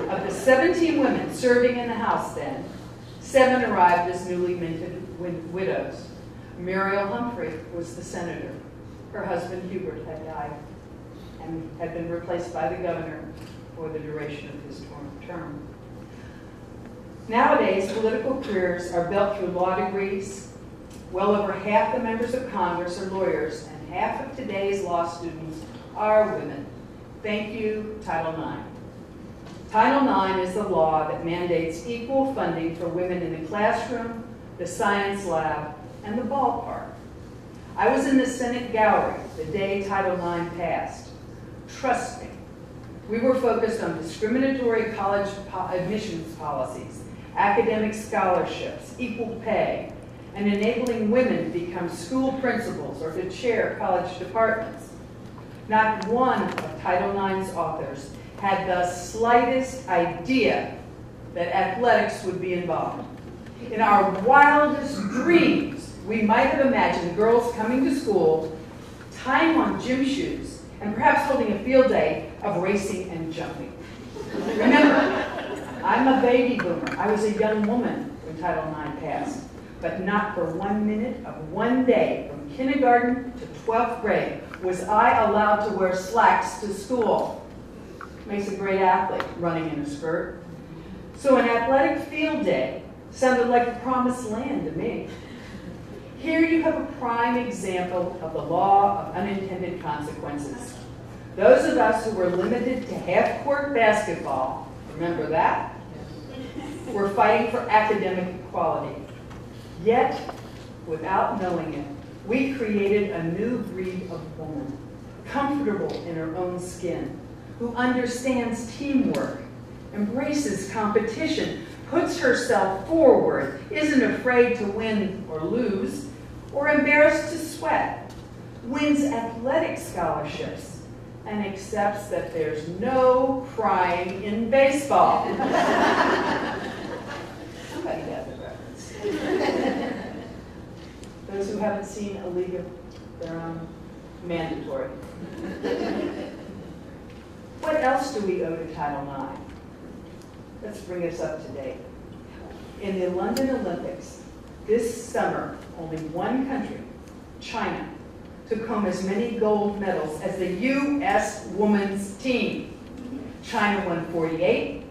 Speaker 3: Of the 17 women serving in the House then, 7 arrived as newly minted widows. Muriel Humphrey was the senator. Her husband Hubert had died and had been replaced by the governor for the duration of his term. Nowadays, political careers are built through law degrees. Well over half the members of Congress are lawyers, and half of today's law students are women. Thank you, Title IX. Title IX is the law that mandates equal funding for women in the classroom, the science lab, and the ballpark. I was in the Senate gallery the day Title IX passed. Trust me, we were focused on discriminatory college admissions policies, academic scholarships, equal pay, and enabling women to become school principals or to chair college departments. Not one of Title IX's authors had the slightest idea that athletics would be involved. In our wildest dreams, we might have imagined girls coming to school, tying on gym shoes, and perhaps holding a field day of racing and jumping. Remember, I'm a baby boomer. I was a young woman when Title IX passed, but not for 1 minute of one day from kindergarten to 12th grade was I allowed to wear slacks to school. Makes a great athlete, running in a skirt. So an athletic field day sounded like the promised land to me. Here you have a prime example of the law of unintended consequences. Those of us who were limited to half-court basketball, remember that? We're fighting for academic equality. Yet, without knowing it, we created a new breed of woman, comfortable in her own skin, who understands teamwork, embraces competition, puts herself forward, isn't afraid to win or lose, or embarrassed to sweat, wins athletic scholarships, and accepts that there's no crying in baseball. Somebody got the reference. Those who haven't seen A League of Their Own, mandatory. What else do we owe to Title IX? Let's bring us up to date. In the London Olympics this summer, only one country, China, took home as many gold medals as the U.S. women's team. China won 48.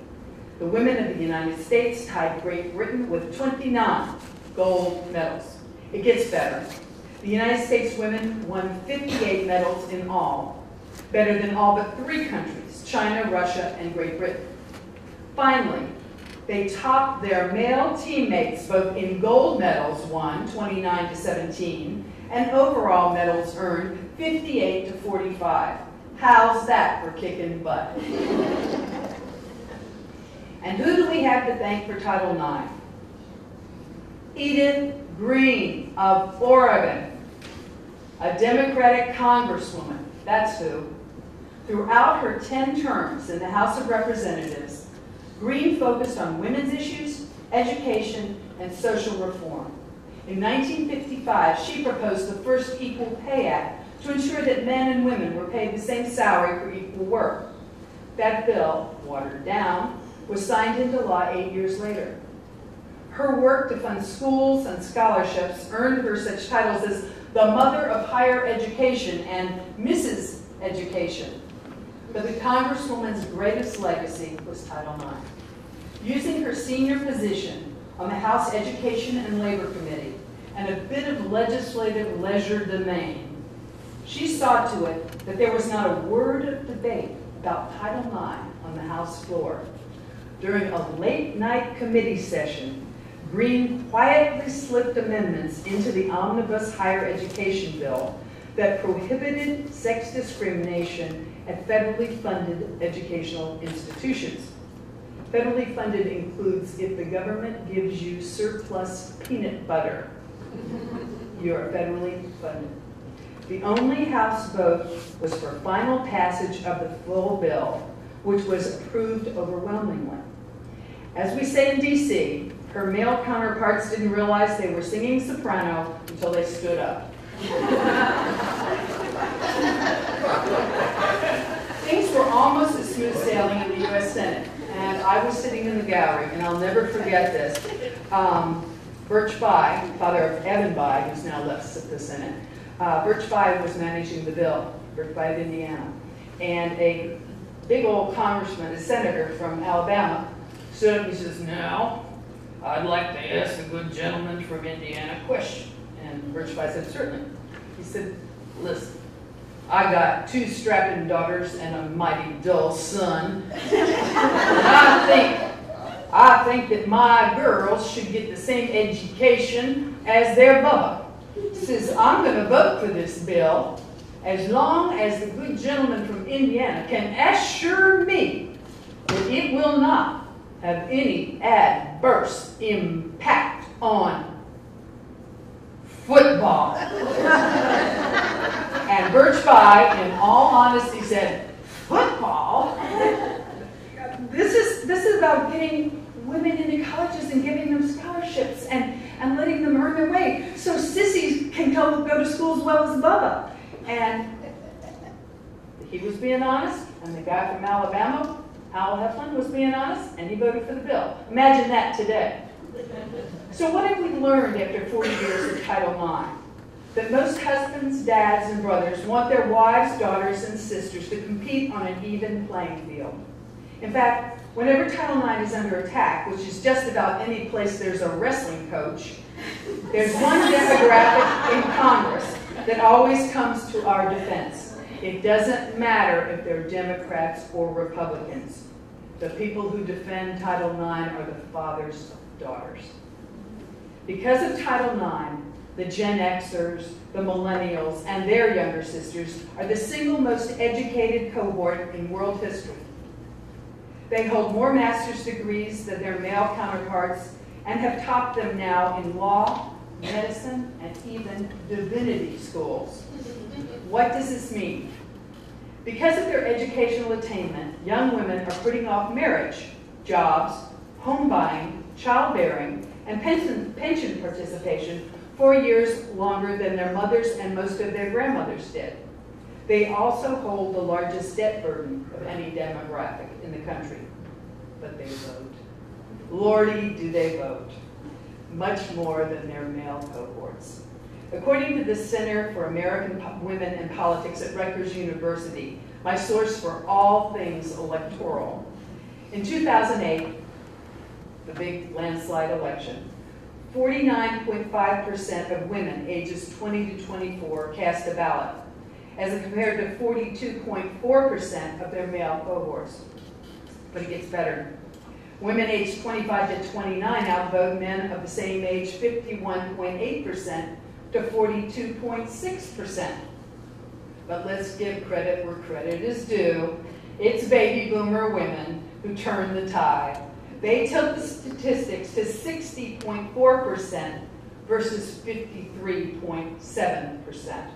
Speaker 3: The women of the United States tied Great Britain with 29 gold medals. It gets better. The United States women won 58 medals in all, better than all but 3 countries, China, Russia, and Great Britain. Finally, they topped their male teammates both in gold medals won, 29 to 17, and overall medals earned, 58 to 45. How's that for kicking butt? And who do we have to thank for Title IX? Edith Green of Oregon, a Democratic congresswoman, that's who. Throughout her 10 terms in the House of Representatives, Green focused on women's issues, education, and social reform. In 1955, she proposed the first Equal Pay Act to ensure that men and women were paid the same salary for equal work. That bill, watered down, was signed into law 8 years later. Her work to fund schools and scholarships earned her such titles as the Mother of Higher Education and Mrs. Education. But the Congresswoman's greatest legacy was Title IX. Using her senior position on the House Education and Labor Committee and a bit of legislative legerdemain, she saw to it that there was not a word of debate about Title IX on the House floor. During a late-night committee session, Green quietly slipped amendments into the Omnibus Higher Education Bill that prohibited sex discrimination at federally funded educational institutions. Federally funded includes if the government gives you surplus peanut butter. You're federally funded. The only House vote was for final passage of the full bill, which was approved overwhelmingly. As we say in D.C., her male counterparts didn't realize they were singing soprano until they stood up. Things were almost as smooth sailing in the U.S. Senate, and I was sitting in the gallery, and I'll never forget this. Birch Bayh, father of Evan Bayh, who's now left the Senate, Birch Bayh was managing the bill, Birch Bayh of Indiana, and a big old congressman, a senator from Alabama, stood up and he says, "Now, I'd like to ask the good gentleman from Indiana a question." And Birch Bayh said, "Certainly." He said, "Listen, I got 2 strapping daughters and a mighty dull son. I think that my girls should get the same education as their Bubba. He says, I'm going to vote for this bill as long as the good gentleman from Indiana can assure me that it will not have any adverse impact on football." And Birch Bayh, in all honesty, said, "Football? This is about getting women into colleges and giving them scholarships and letting them earn their way so sissies can go to school as well as Bubba." And he was being honest, and the guy from Alabama, Hal Heflin, was being honest, and he voted for the bill. Imagine that today. So what have we learned after 40 years of Title IX? That most husbands, dads, and brothers want their wives, daughters, and sisters to compete on an even playing field. In fact, whenever Title IX is under attack, which is just about any place there's a wrestling coach, there's one demographic in Congress that always comes to our defense. It doesn't matter if they're Democrats or Republicans. The people who defend Title IX are the fathers of daughters. Because of Title IX, the Gen Xers, the millennials, and their younger sisters are the single most educated cohort in world history. They hold more master's degrees than their male counterparts and have topped them now in law, medicine, and even divinity schools. What does this mean? Because of their educational attainment, young women are putting off marriage, jobs, home buying, childbearing, and pension participation 4 years longer than their mothers and most of their grandmothers did. They also hold the largest debt burden of any demographic in the country. But they vote. Lordy, do they vote. Much more than their male cohorts. According to the Center for American Women and Politics at Rutgers University, my source for all things electoral, in 2008, the big landslide election, 49.5% of women ages 20 to 24 cast a ballot, as compared to 42.4% of their male cohorts. But it gets better. Women aged 25 to 29 outvote men of the same age 51.8% to 42.6%. But let's give credit where credit is due. It's baby boomer women who turn the tide. They took the statistics to 60.4% versus 53.7%.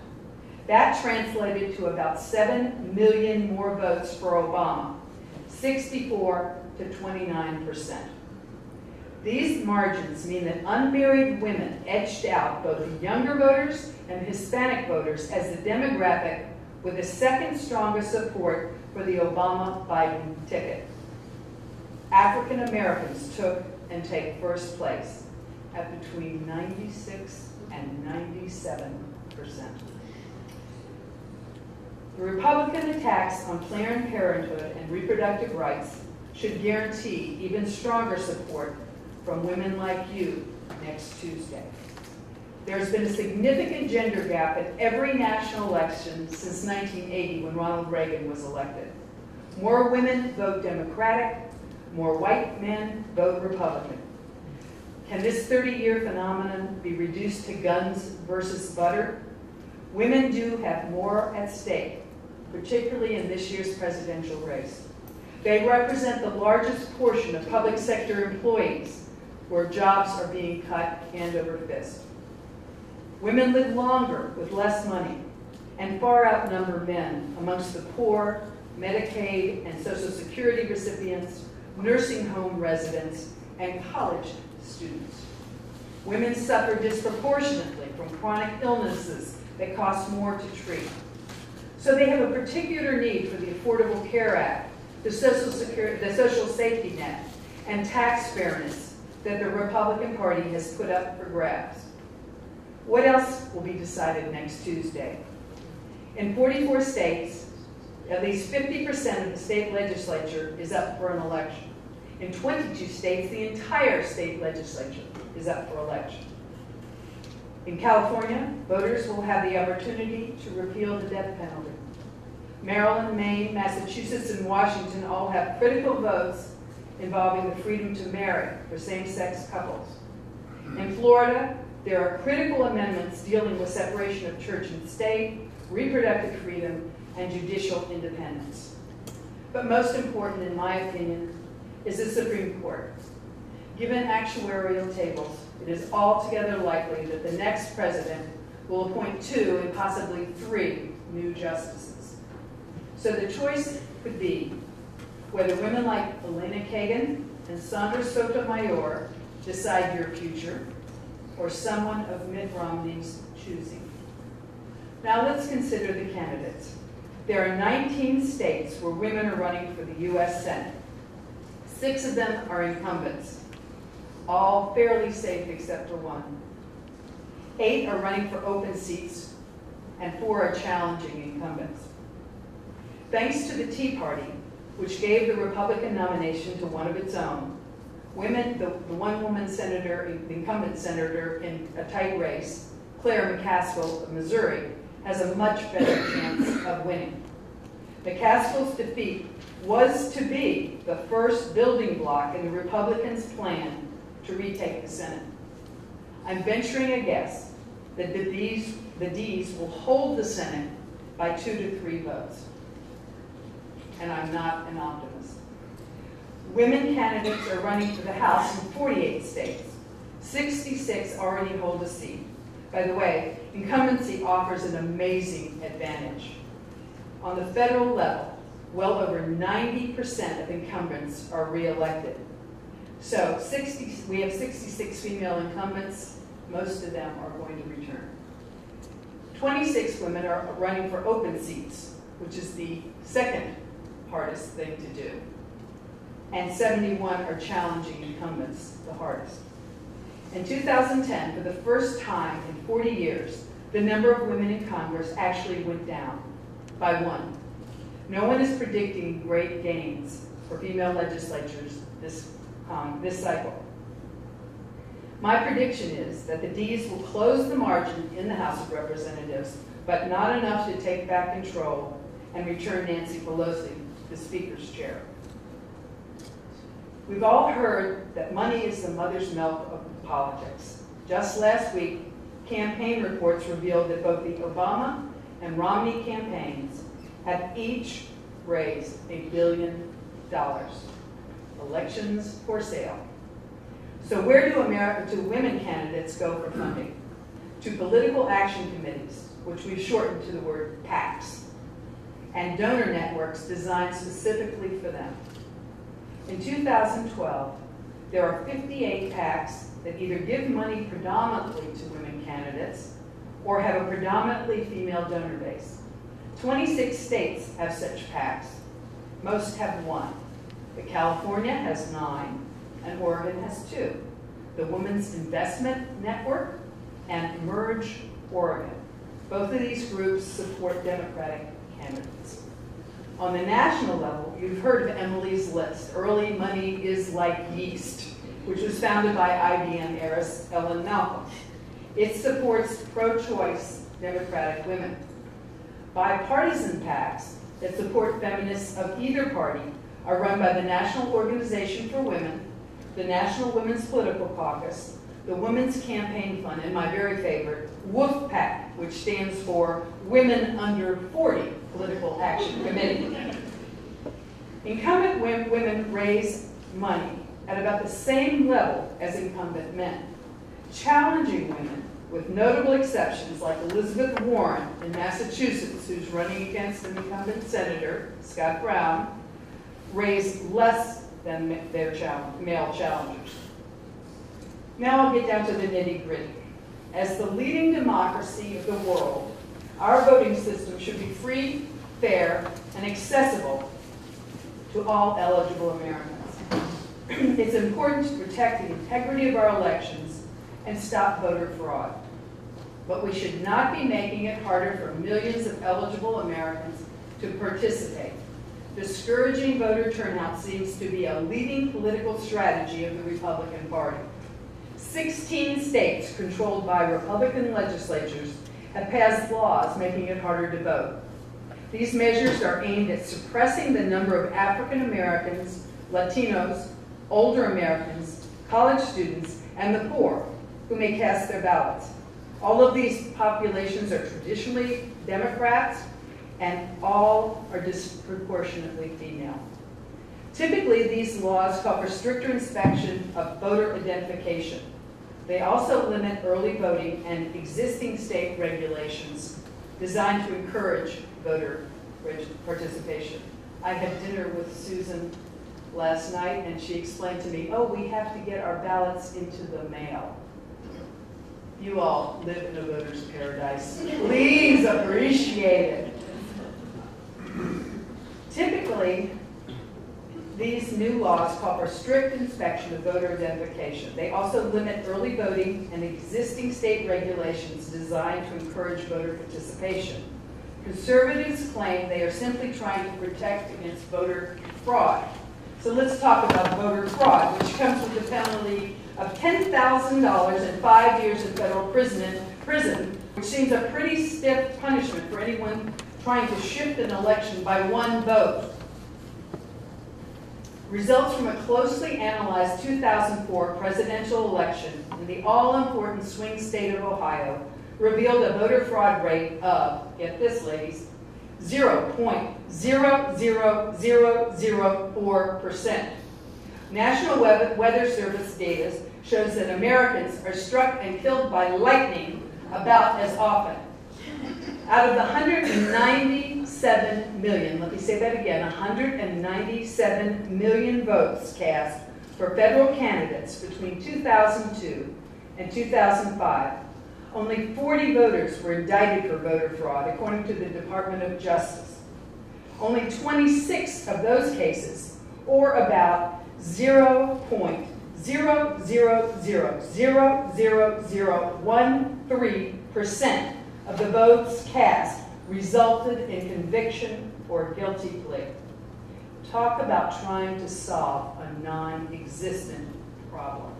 Speaker 3: That translated to about 7 million more votes for Obama, 64 to 29%. These margins mean that unmarried women edged out both the younger voters and Hispanic voters as the demographic with the second strongest support for the Obama-Biden ticket. African Americans took and take first place at between 96 and 97%. The Republican attacks on Planned Parenthood and reproductive rights should guarantee even stronger support from women like you next Tuesday. There's been a significant gender gap at every national election since 1980 when Ronald Reagan was elected. More women vote Democratic, more white men vote Republican. Can this 30-year phenomenon be reduced to guns versus butter? Women do have more at stake, particularly in this year's presidential race. They represent the largest portion of public sector employees where jobs are being cut hand over fist. Women live longer with less money and far outnumber men amongst the poor, Medicaid and Social Security recipients, nursing home residents, and college students. Women suffer disproportionately from chronic illnesses that cost more to treat. So they have a particular need for the Affordable Care Act, the Social Safety Net, and tax fairness that the Republican Party has put up for grabs. What else will be decided next Tuesday? In 44 states, at least 50% of the state legislature is up for an election. In 22 states, the entire state legislature is up for election. In California, voters will have the opportunity to repeal the death penalty. Maryland, Maine, Massachusetts, and Washington all have critical votes involving the freedom to marry for same-sex couples. In Florida, there are critical amendments dealing with separation of church and state, reproductive freedom, and judicial independence. But most important, in my opinion, is the Supreme Court. Given actuarial tables, it is altogether likely that the next president will appoint 2 and possibly 3 new justices. So the choice could be whether women like Elena Kagan and Sandra Sotomayor decide your future, or someone of Mitt Romney's choosing. Now let's consider the candidates. There are 19 states where women are running for the U.S. Senate. 6 of them are incumbents, all fairly safe except for 1. 8 are running for open seats, and 4 are challenging incumbents. Thanks to the Tea Party, which gave the Republican nomination to one of its own, women, the one-woman senator, the incumbent senator in a tight race, Claire McCaskill of Missouri, has a much better chance of winning. McCaskill's defeat was to be the first building block in the Republicans' plan to retake the Senate. I'm venturing a guess that the Ds will hold the Senate by 2 to 3 votes. And I'm not an optimist. Women candidates are running for the House in 48 states. 66 already hold a seat. By the way, incumbency offers an amazing advantage. On the federal level, well over 90% of incumbents are re-elected. So we have 66 female incumbents. Most of them are going to return. 26 women are running for open seats, which is the second hardest thing to do. And 71 are challenging incumbents the hardest. In 2010, for the first time in 40 years, the number of women in Congress actually went down by 1. No one is predicting great gains for female legislatures this cycle. My prediction is that the Ds will close the margin in the House of Representatives, but not enough to take back control and return Nancy Pelosi the Speaker's chair. We've all heard that money is the mother's milk of politics. Just last week, campaign reports revealed that both the Obama and Romney campaigns have each raised $1 billion. Elections for sale. So where do women candidates go for funding? To political action committees, which we've shortened to the word PACs, and donor networks designed specifically for them. In 2012, there are 58 PACs that either give money predominantly to women candidates or have a predominantly female donor base. 26 states have such PACs. Most have 1. But California has 9, and Oregon has 2. The Women's Investment Network and Merge Oregon. Both of these groups support Democratic candidates. On the national level, you've heard of Emily's List, Early Money is Like Yeast, which was founded by IBM heiress Ellen Malcolm. It supports pro-choice Democratic women. Bipartisan PACs that support feminists of either party are run by the National Organization for Women, the National Women's Political Caucus, the Women's Campaign Fund, and my very favorite, WOOF PAC, which stands for Women Under 40 Political Action Committee. Incumbent women raise money at about the same level as incumbent men. Challenging women, with notable exceptions like Elizabeth Warren in Massachusetts, who's running against an incumbent senator, Scott Brown, raise less than their male challengers. Now I'll get down to the nitty-gritty. As the leading democracy of the world, our voting system should be free, fair, and accessible to all eligible Americans. It's important to protect the integrity of our elections and stop voter fraud. But we should not be making it harder for millions of eligible Americans to participate. Discouraging voter turnout seems to be a leading political strategy of the Republican Party. 16 states controlled by Republican legislatures have passed laws making it harder to vote. These measures are aimed at suppressing the number of African Americans, Latinos, older Americans, college students, and the poor who may cast their ballots. All of these populations are traditionally Democrats, and all are disproportionately female. Typically, these laws call for stricter inspection of voter identification. They also limit early voting and existing state regulations designed to encourage voter participation. I had dinner with Susan last night, and she explained to me, oh, we have to get our ballots into the mail. You all live in a voter's paradise. Please appreciate it. Typically, these new laws call for strict inspection of voter identification. They also limit early voting and existing state regulations designed to encourage voter participation. Conservatives claim they are simply trying to protect against voter fraud. So let's talk about voter fraud, which comes with the penalty of $10,000 and 5 years in federal prison, which seems a pretty stiff punishment for anyone trying to shift an election by 1 vote. Results from a closely analyzed 2004 presidential election in the all-important swing state of Ohio revealed a voter fraud rate of, get this ladies, 0.00004%. National Weather Service data shows that Americans are struck and killed by lightning about as often. Out of the 197 million, let me say that again, 197 million votes cast for federal candidates between 2002 and 2005, only 40 voters were indicted for voter fraud, according to the Department of Justice. Only 26 of those cases, or about 0.0000013% of the votes cast resulted in conviction or guilty plea. Talk about trying to solve a non-existent problem.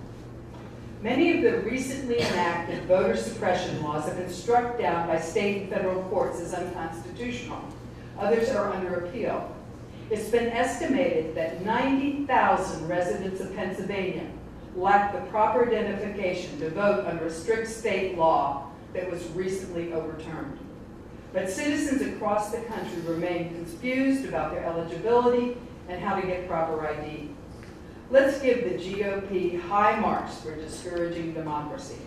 Speaker 3: Many of the recently enacted voter suppression laws have been struck down by state and federal courts as unconstitutional. Others are under appeal. It's been estimated that 90,000 residents of Pennsylvania lack the proper identification to vote under a strict state law that was recently overturned. But citizens across the country remain confused about their eligibility and how to get proper ID. Let's give the GOP high marks for discouraging democracy.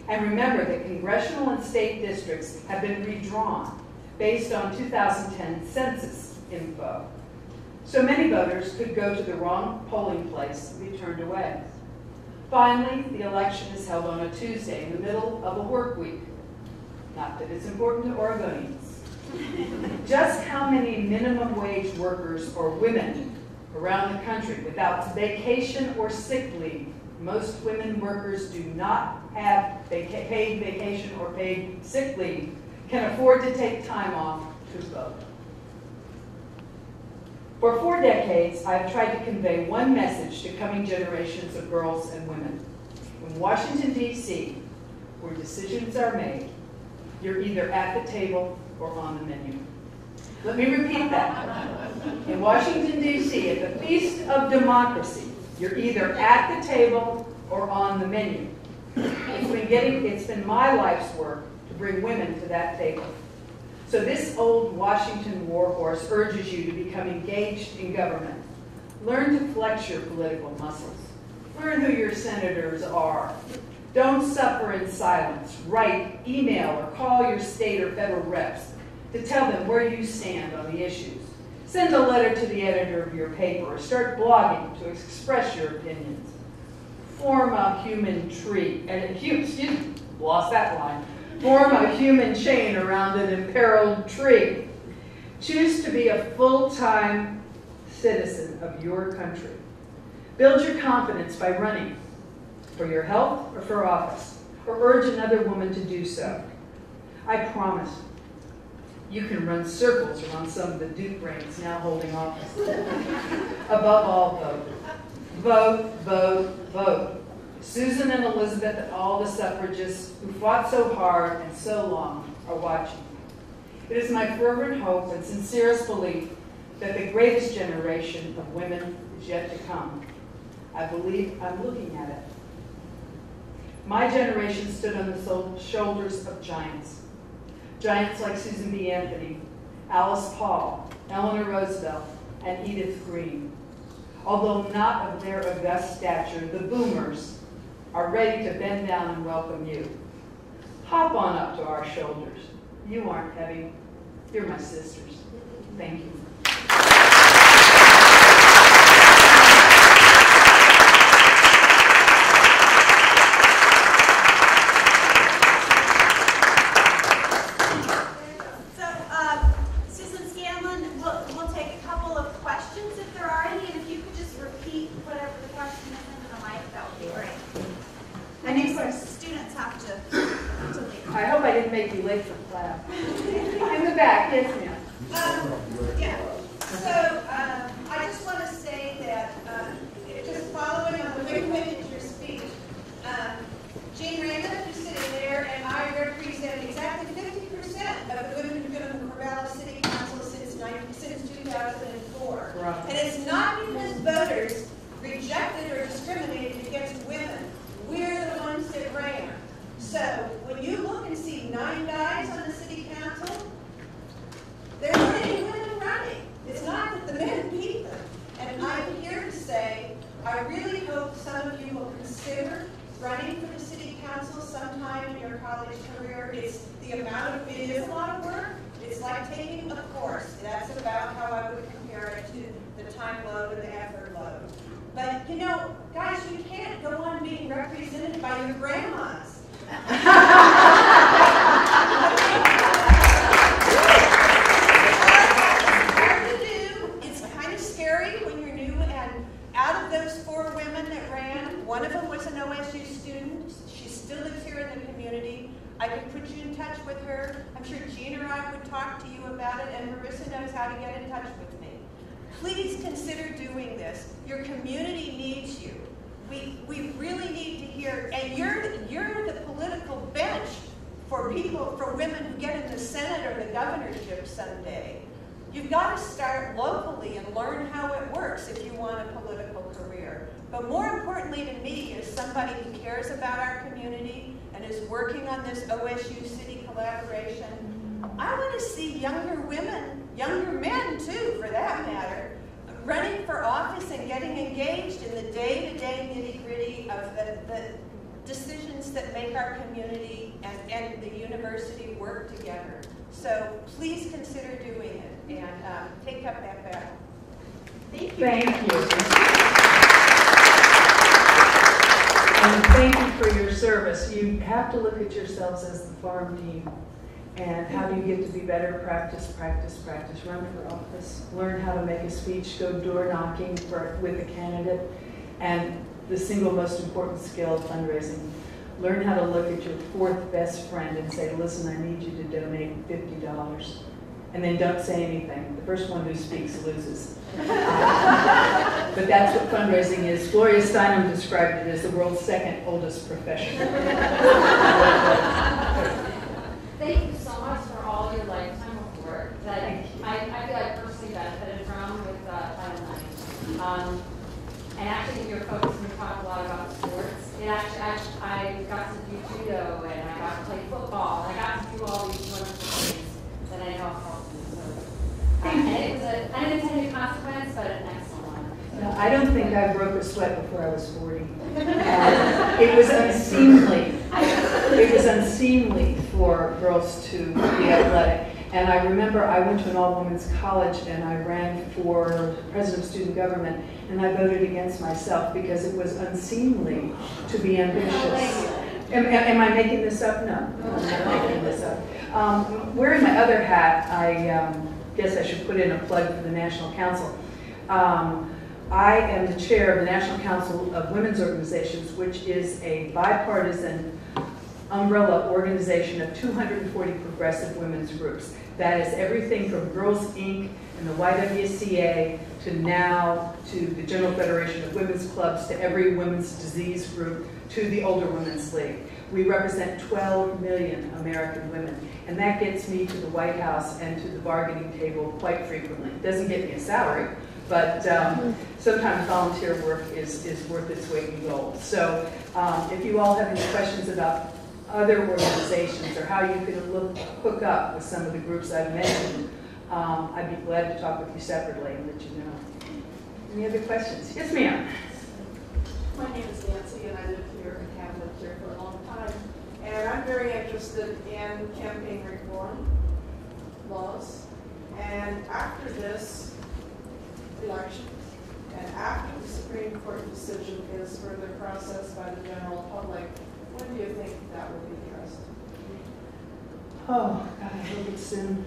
Speaker 3: And remember that congressional and state districts have been redrawn based on 2010 census info. So many voters could go to the wrong polling place and be turned away. Finally, the election is held on a Tuesday in the middle of a work week. Not that it's important to Oregonians. Just how many minimum wage workers or women around the country without vacation or sick leave? Most women workers do not have paid vacation or paid sick leave, can afford to take time off to vote. For 4 decades, I've tried to convey one message to coming generations of girls and women. In Washington, D.C., where decisions are made, you're either at the table or on the menu. Let me repeat that. In Washington, D.C., at the Feast of Democracy, you're either at the table or on the menu. It's been my life's work to bring women to that table. So this old Washington warhorse urges you to become engaged in government. Learn to flex your political muscles. Learn who your senators are. Don't suffer in silence. Write, email, or call your state or federal reps to tell them where you stand on the issues. Send a letter to the editor of your paper or start blogging to express your opinions. Form a human tree, lost that line. Form a human chain around an imperiled tree. Choose to be a full-time citizen of your country. Build your confidence by running for your health or for office, or urge another woman to do so. I promise you can run circles around some of the Duke brains now holding office. Above all, vote. Vote, vote, vote. Susan and Elizabeth and all the suffragists who fought so hard and so long are watching. It is my fervent hope and sincerest belief that the greatest generation of women is yet to come. I believe I'm looking at it. My generation stood on the shoulders of giants. Giants like Susan B. Anthony, Alice Paul, Eleanor Roosevelt, and Edith Green. Although not of their august stature, the boomers are ready to bend down and welcome you. Hop on up to our shoulders. You aren't heavy. You're my sisters. Thank you.
Speaker 1: Susan Scanlan, we'll take a couple of questions if there are any, and if you could just repeat whatever the question is into the mic, that would be great. I know some students have to leave.
Speaker 3: I hope I didn't make you late for class. In the back, yes, ma'am.
Speaker 4: Yeah. So I just want to say that just following on the way you went into your speech, Jean Raymond is sitting there, and I represent exactly 50% of the women who've been on the Corvallis City Council since 2004.
Speaker 3: Right.
Speaker 4: And it's not because voters rejected or discriminated against women. We're the ones that ran. So when you look and see consider running for the city council sometime in your college career. It is a lot of work. It's like taking a course. That's about how I would compare it to the time load and the effort load. But you know, guys, you can't go on being represented by your grandmas. Hard to do. It's kind of scary when you're new. And out of those 4 women that ran, one of them was an OSU student. She still lives here in the community. I could put you in touch with her. I'm sure Jean or I would talk to you about it, and Marissa knows how to get in touch with me. Please consider doing this. Your community needs you. We really need to hear, and you're the political bench for women who get in the Senate or the governorship someday. You've got to start locally and learn how it works if you want a political career. But more importantly to me, as somebody who cares about our community and is working on this OSU city collaboration, I want to see younger women, younger men too, for that matter, running for office and getting engaged in the day-to-day nitty-gritty of the decisions that make our community and the university work together. So please consider doing it and take up that battle. Thank you.
Speaker 3: Thank you. And thank you for your service. You have to look at yourselves as the farm team. And how do you get to be better? Practice, practice, practice. Run for office. Learn how to make a speech. Go door knocking with a candidate. And the single most important skill, fundraising. Learn how to look at your 4th best friend and say, listen, I need you to donate $50. And then don't say anything. The first one who speaks loses. But that's what fundraising is. Gloria Steinem described it as the world's 2nd oldest profession.
Speaker 5: Thank you so much for all your lifetime of work that I feel I personally benefited from with Title IX. And actually, in your focus, we talk a lot about sports. And actually, I got to do judo, and I got to play football, and I got to do all these wonderful things that I know helped me. So, and it was an unintended consequence, but an excellent one.
Speaker 3: No, I don't think I broke a sweat before I was 40. It was unseemly. It was unseemly for girls to be athletic. And I remember I went to an all-women's college and I ran for president of student government, and I voted against myself because it was unseemly to be ambitious. Am I making this up? No, I'm not making this up. Wearing my other hat, I guess I should put in a plug for the National Council. I am the chair of the National Council of Women's Organizations, which is a bipartisan umbrella organization of 240 progressive women's groups. That is everything from Girls Inc. and the YWCA to now to the General Federation of Women's Clubs to every women's disease group to the Older Women's League. We represent 12 million American women, and that gets me to the White House and to the bargaining table quite frequently. It doesn't get me a salary, but sometimes volunteer work is worth its weight in gold. So if you all have any questions about other organizations or how you can hook up with some of the groups I've mentioned, I'd be glad to talk with you separately and let you know. Any other questions? Yes, ma'am.
Speaker 6: My name is Nancy, and I live here and have lived here for a long time. And I'm very interested in campaign reform laws. And after this election, and after the Supreme Court decision is further processed by the general public, when do you think that will be addressed?
Speaker 3: Oh, God, I hope it's soon.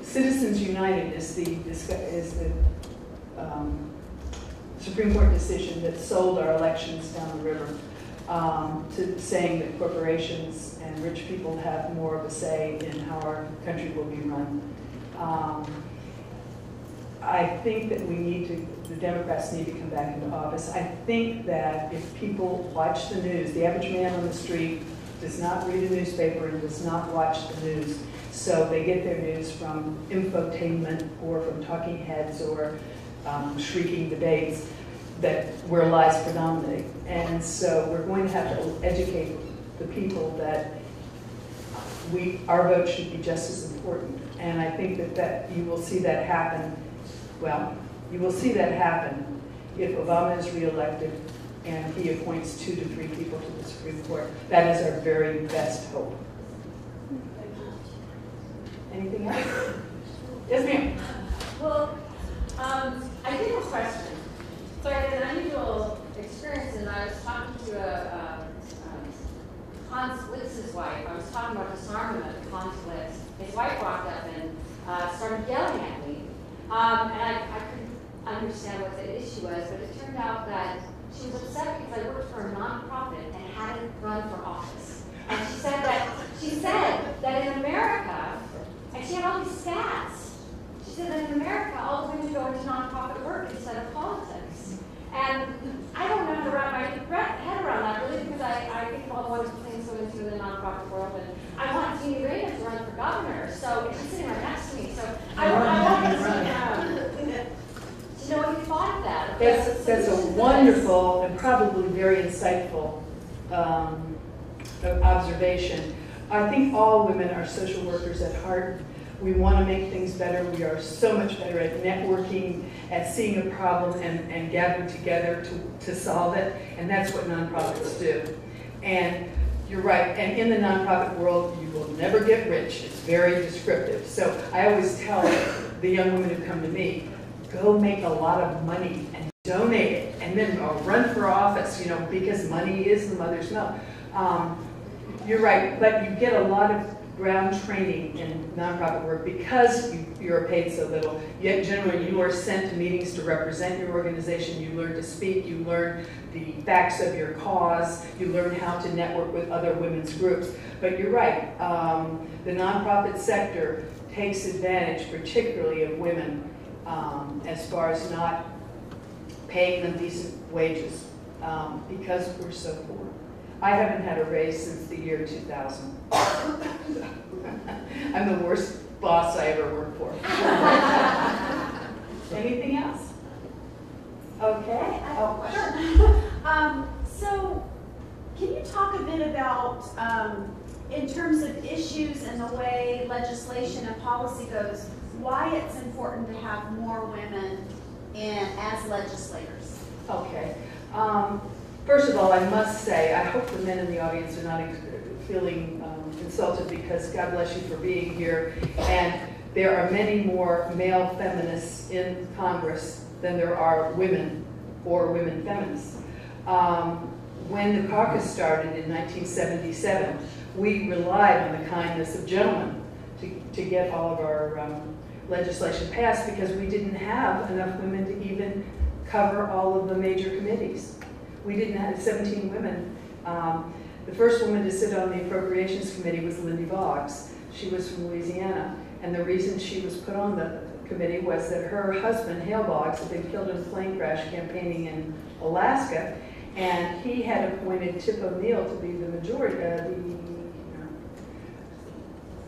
Speaker 3: Citizens United is the Supreme Court decision that sold our elections down the river, to saying that corporations and rich people have more of a say in how our country will be run. I think that the Democrats need to come back into office. I think that if people watch the news, the average man on the street does not read a newspaper and does not watch the news. So they get their news from infotainment or from talking heads or shrieking debates where lies predominate. And so we're going to have to educate the people that our vote should be just as important. And I think that you will see that happen. Well, you will see that happen if Obama is reelected and he appoints 2 to 3 people to the Supreme Court. That is our very best hope. Anything else? Yes, ma'am.
Speaker 5: Well, I did have a question. So I had an unusual experience, and I was talking to a consulate's wife. I was talking about disarmament at the consulate. His wife walked up and started yelling at me. And I couldn't understand what the issue was, but it turned out that she was upset because I worked for a nonprofit and hadn't run for office. And she said that in America, and she had all these stats. She said that in America, all the women go into nonprofit work instead of politics. And I don't know how to wrap my head around that really, because I think of all the wonderful things going into the nonprofit world, and I want Jeannie Rayner to run for governor, so she's sitting right next to me. So I wanted to know what you thought of that.
Speaker 3: That's a wonderful and probably very insightful observation. I think all women are social workers at heart. We want to make things better. We are so much better at networking, at seeing a problem and gathering together to solve it, and that's what nonprofits do. And you're right, and in the nonprofit world, you will never get rich. It's very descriptive. So I always tell the young women who come to me, go make a lot of money and donate it, and then run for office, you know, because money is the mother's milk. You're right, but you get a lot of ground training in nonprofit work because you're paid so little. Yet generally you are sent to meetings to represent your organization. You learn to speak, you learn the facts of your cause, you learn how to network with other women's groups. But you're right, the nonprofit sector takes advantage particularly of women as far as not paying them decent wages because we're so poor. I haven't had a raise since the year 2000. I'm the worst boss I ever worked for. Anything else? Okay.
Speaker 1: So, can you talk a bit about, in terms of issues and the way legislation and policy goes, why it's important to have more women as legislators?
Speaker 3: Okay. First of all, I must say, I hope the men in the audience are not feeling insulted because God bless you for being here. And there are many more male feminists in Congress than there are women or women feminists. When the caucus started in 1977, we relied on the kindness of gentlemen to get all of our legislation passed because we didn't have enough women to even cover all of the major committees. We didn't have 17 women. The first woman to sit on the Appropriations Committee was Lindy Boggs. She was from Louisiana. And the reason she was put on the committee was that her husband, Hale Boggs, had been killed in a plane crash campaigning in Alaska. And he had appointed Tip O'Neill to be the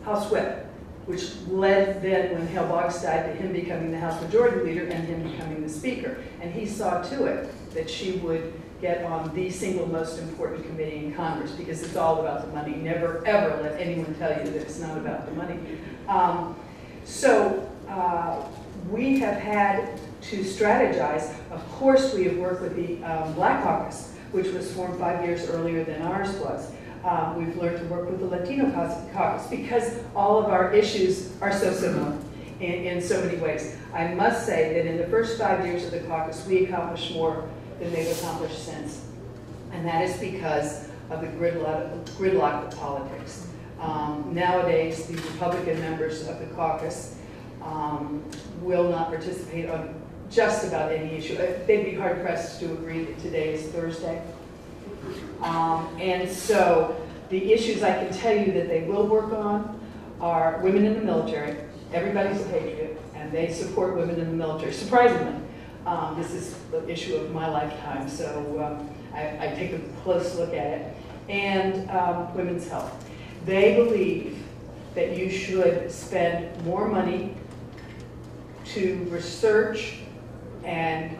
Speaker 3: House Whip, which led then, when Hale Boggs died, to him becoming the House Majority Leader and him becoming the Speaker. And he saw to it that she would get on the single most important committee in Congress because it's all about the money. Never, ever let anyone tell you that it's not about the money. We have had to strategize. Of course, we have worked with the Black Caucus, which was formed 5 years earlier than ours was. We've learned to work with the Latino Caucus because all of our issues are so similar in so many ways. I must say that in the first 5 years of the caucus, we accomplished more than they've accomplished since. And that is because of the gridlock of politics. Nowadays, the Republican members of the caucus will not participate on just about any issue. They'd be hard-pressed to agree that today is Thursday. And so the issues I can tell you that they will work on are women in the military. Everybody's a patriot, and they support women in the military, surprisingly. This is the issue of my lifetime, so I take a close look at it. And women's health. They believe that you should spend more money to research and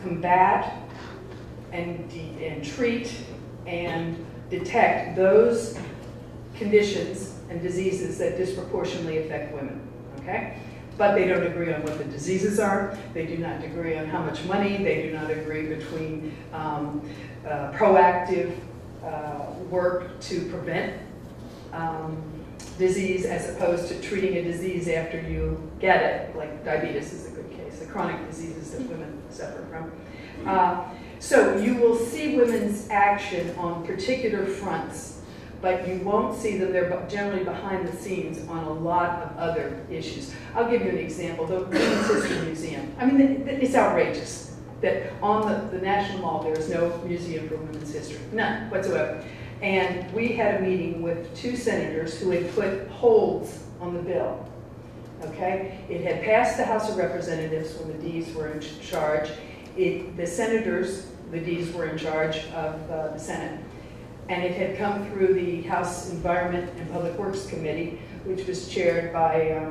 Speaker 3: combat and treat and detect those conditions and diseases that disproportionately affect women, okay? but they don't agree on what the diseases are. They do not agree on how much money. They do not agree between proactive work to prevent disease as opposed to treating a disease after you get it, like diabetes is a good case, the chronic diseases that women suffer from. So you will see women's action on particular fronts, but you won't see them. They're generally behind the scenes on a lot of other issues. I'll give you an example. The Women's History Museum. I mean, it's outrageous that on the National Mall there is no museum for women's history. None whatsoever. And we had a meeting with 2 senators who had put holds on the bill. Okay? It had passed the House of Representatives when the Ds were in charge. The senators, the Ds were in charge of the Senate. And it had come through the House Environment and Public Works Committee, which was chaired by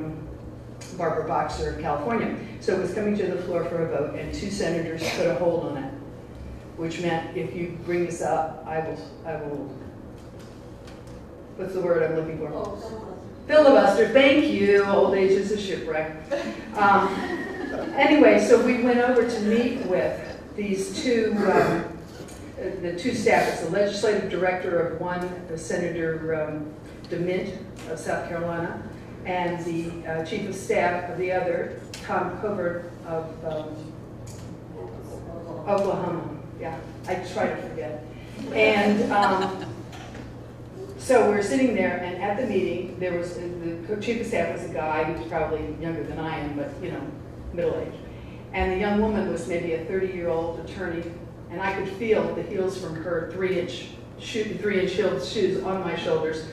Speaker 3: Barbara Boxer of California. So it was coming to the floor for a vote, and 2 senators put a hold on it, which meant if you bring this up, I will, what's the word I'm looking for? Filibuster, thank you. Old age is a shipwreck. Anyway, so we went over to meet with these 2, the 2 staffers, the legislative director of one, Senator DeMint of South Carolina, and the chief of staff of the other, Tom Covert of Oklahoma. Yeah, I try to forget. And so we're sitting there, and at the meeting, there was the chief of staff was a guy who was probably younger than I am, but middle-aged. And the young woman was maybe a 30-year-old attorney, and I could feel the heels from her 3-inch heeled shoes on my shoulders.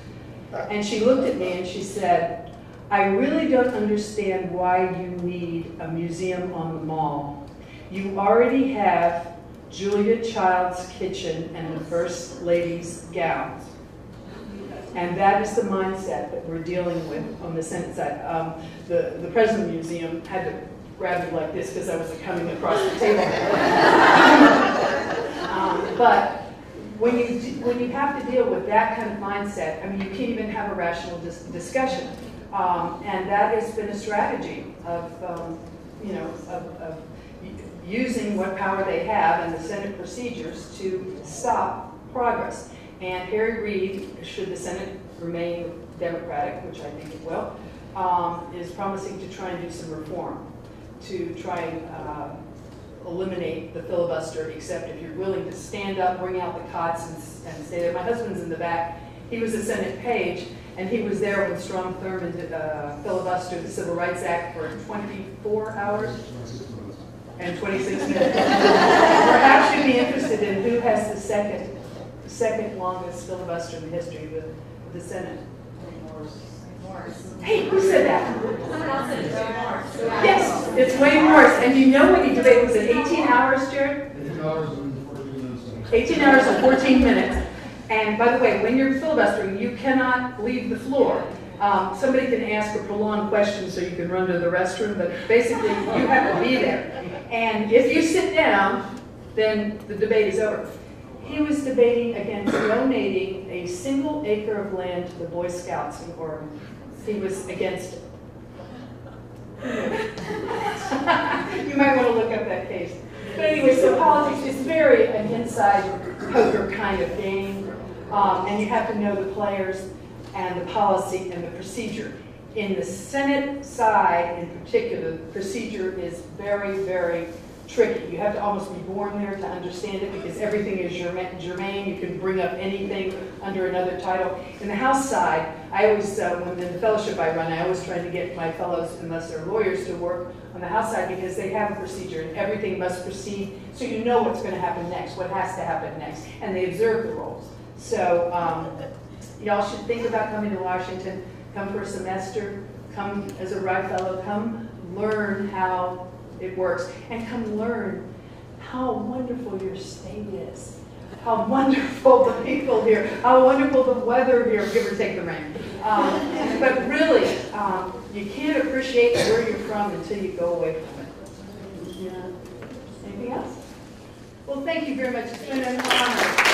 Speaker 3: And she looked at me and she said, "I really don't understand why you need a museum on the mall. You already have Julia Child's kitchen and the First Lady's gowns." And that is the mindset that we're dealing with on the Senate side. The President Museum had to grab me like this because I was coming across the table. But when you have to deal with that kind of mindset, I mean, you can't even have a rational discussion. And that has been a strategy of using what power they have and the Senate procedures to stop progress. And Harry Reid, should the Senate remain Democratic, which I think it will, is promising to try and do some reform to try and eliminate the filibuster, except if you're willing to stand up, bring out the cots, and stay there. My husband's in the back. He was a Senate page, and he was there when Strom Thurmond filibustered the Civil Rights Act for 24 hours and 26 minutes. Perhaps you'd be interested in who has the second longest filibuster in the history of the Senate. Hey, who said that? Yes, it's Wayne Morris. And you know what he debated? Was it 18 hours, Jared?
Speaker 7: 18 hours and 14 minutes.
Speaker 3: 18 hours and 14 minutes. And by the way, when you're filibustering, you cannot leave the floor. Somebody can ask a prolonged question so you can run to the restroom, but basically you have to be there. And if you sit down, then the debate is over. He was debating against donating a single acre of land to the Boy Scouts in Oregon. He was against it. You might want to look up that case. But anyway, so politics is very an inside poker kind of game. And you have to know the players and the policy and the procedure. In the Senate side in particular, the procedure is very, very tricky. You have to almost be born there to understand it because everything is germane. You can bring up anything under another title. In the House side, I always, when in the fellowship I run, I always try to get my fellows, unless they're lawyers, to work on the House side because they have a procedure and everything must proceed so you know what's going to happen next, what has to happen next, and they observe the rules. So y'all should think about coming to Washington, come for a semester, come as a Wright Fellow, come learn how it works, and come learn how wonderful your state is, how wonderful the people here, how wonderful the weather here, give or take the rain. But really, you can't appreciate where you're from until you go away from it. Yeah. Anything else? Well, thank you very much. It's been an honor.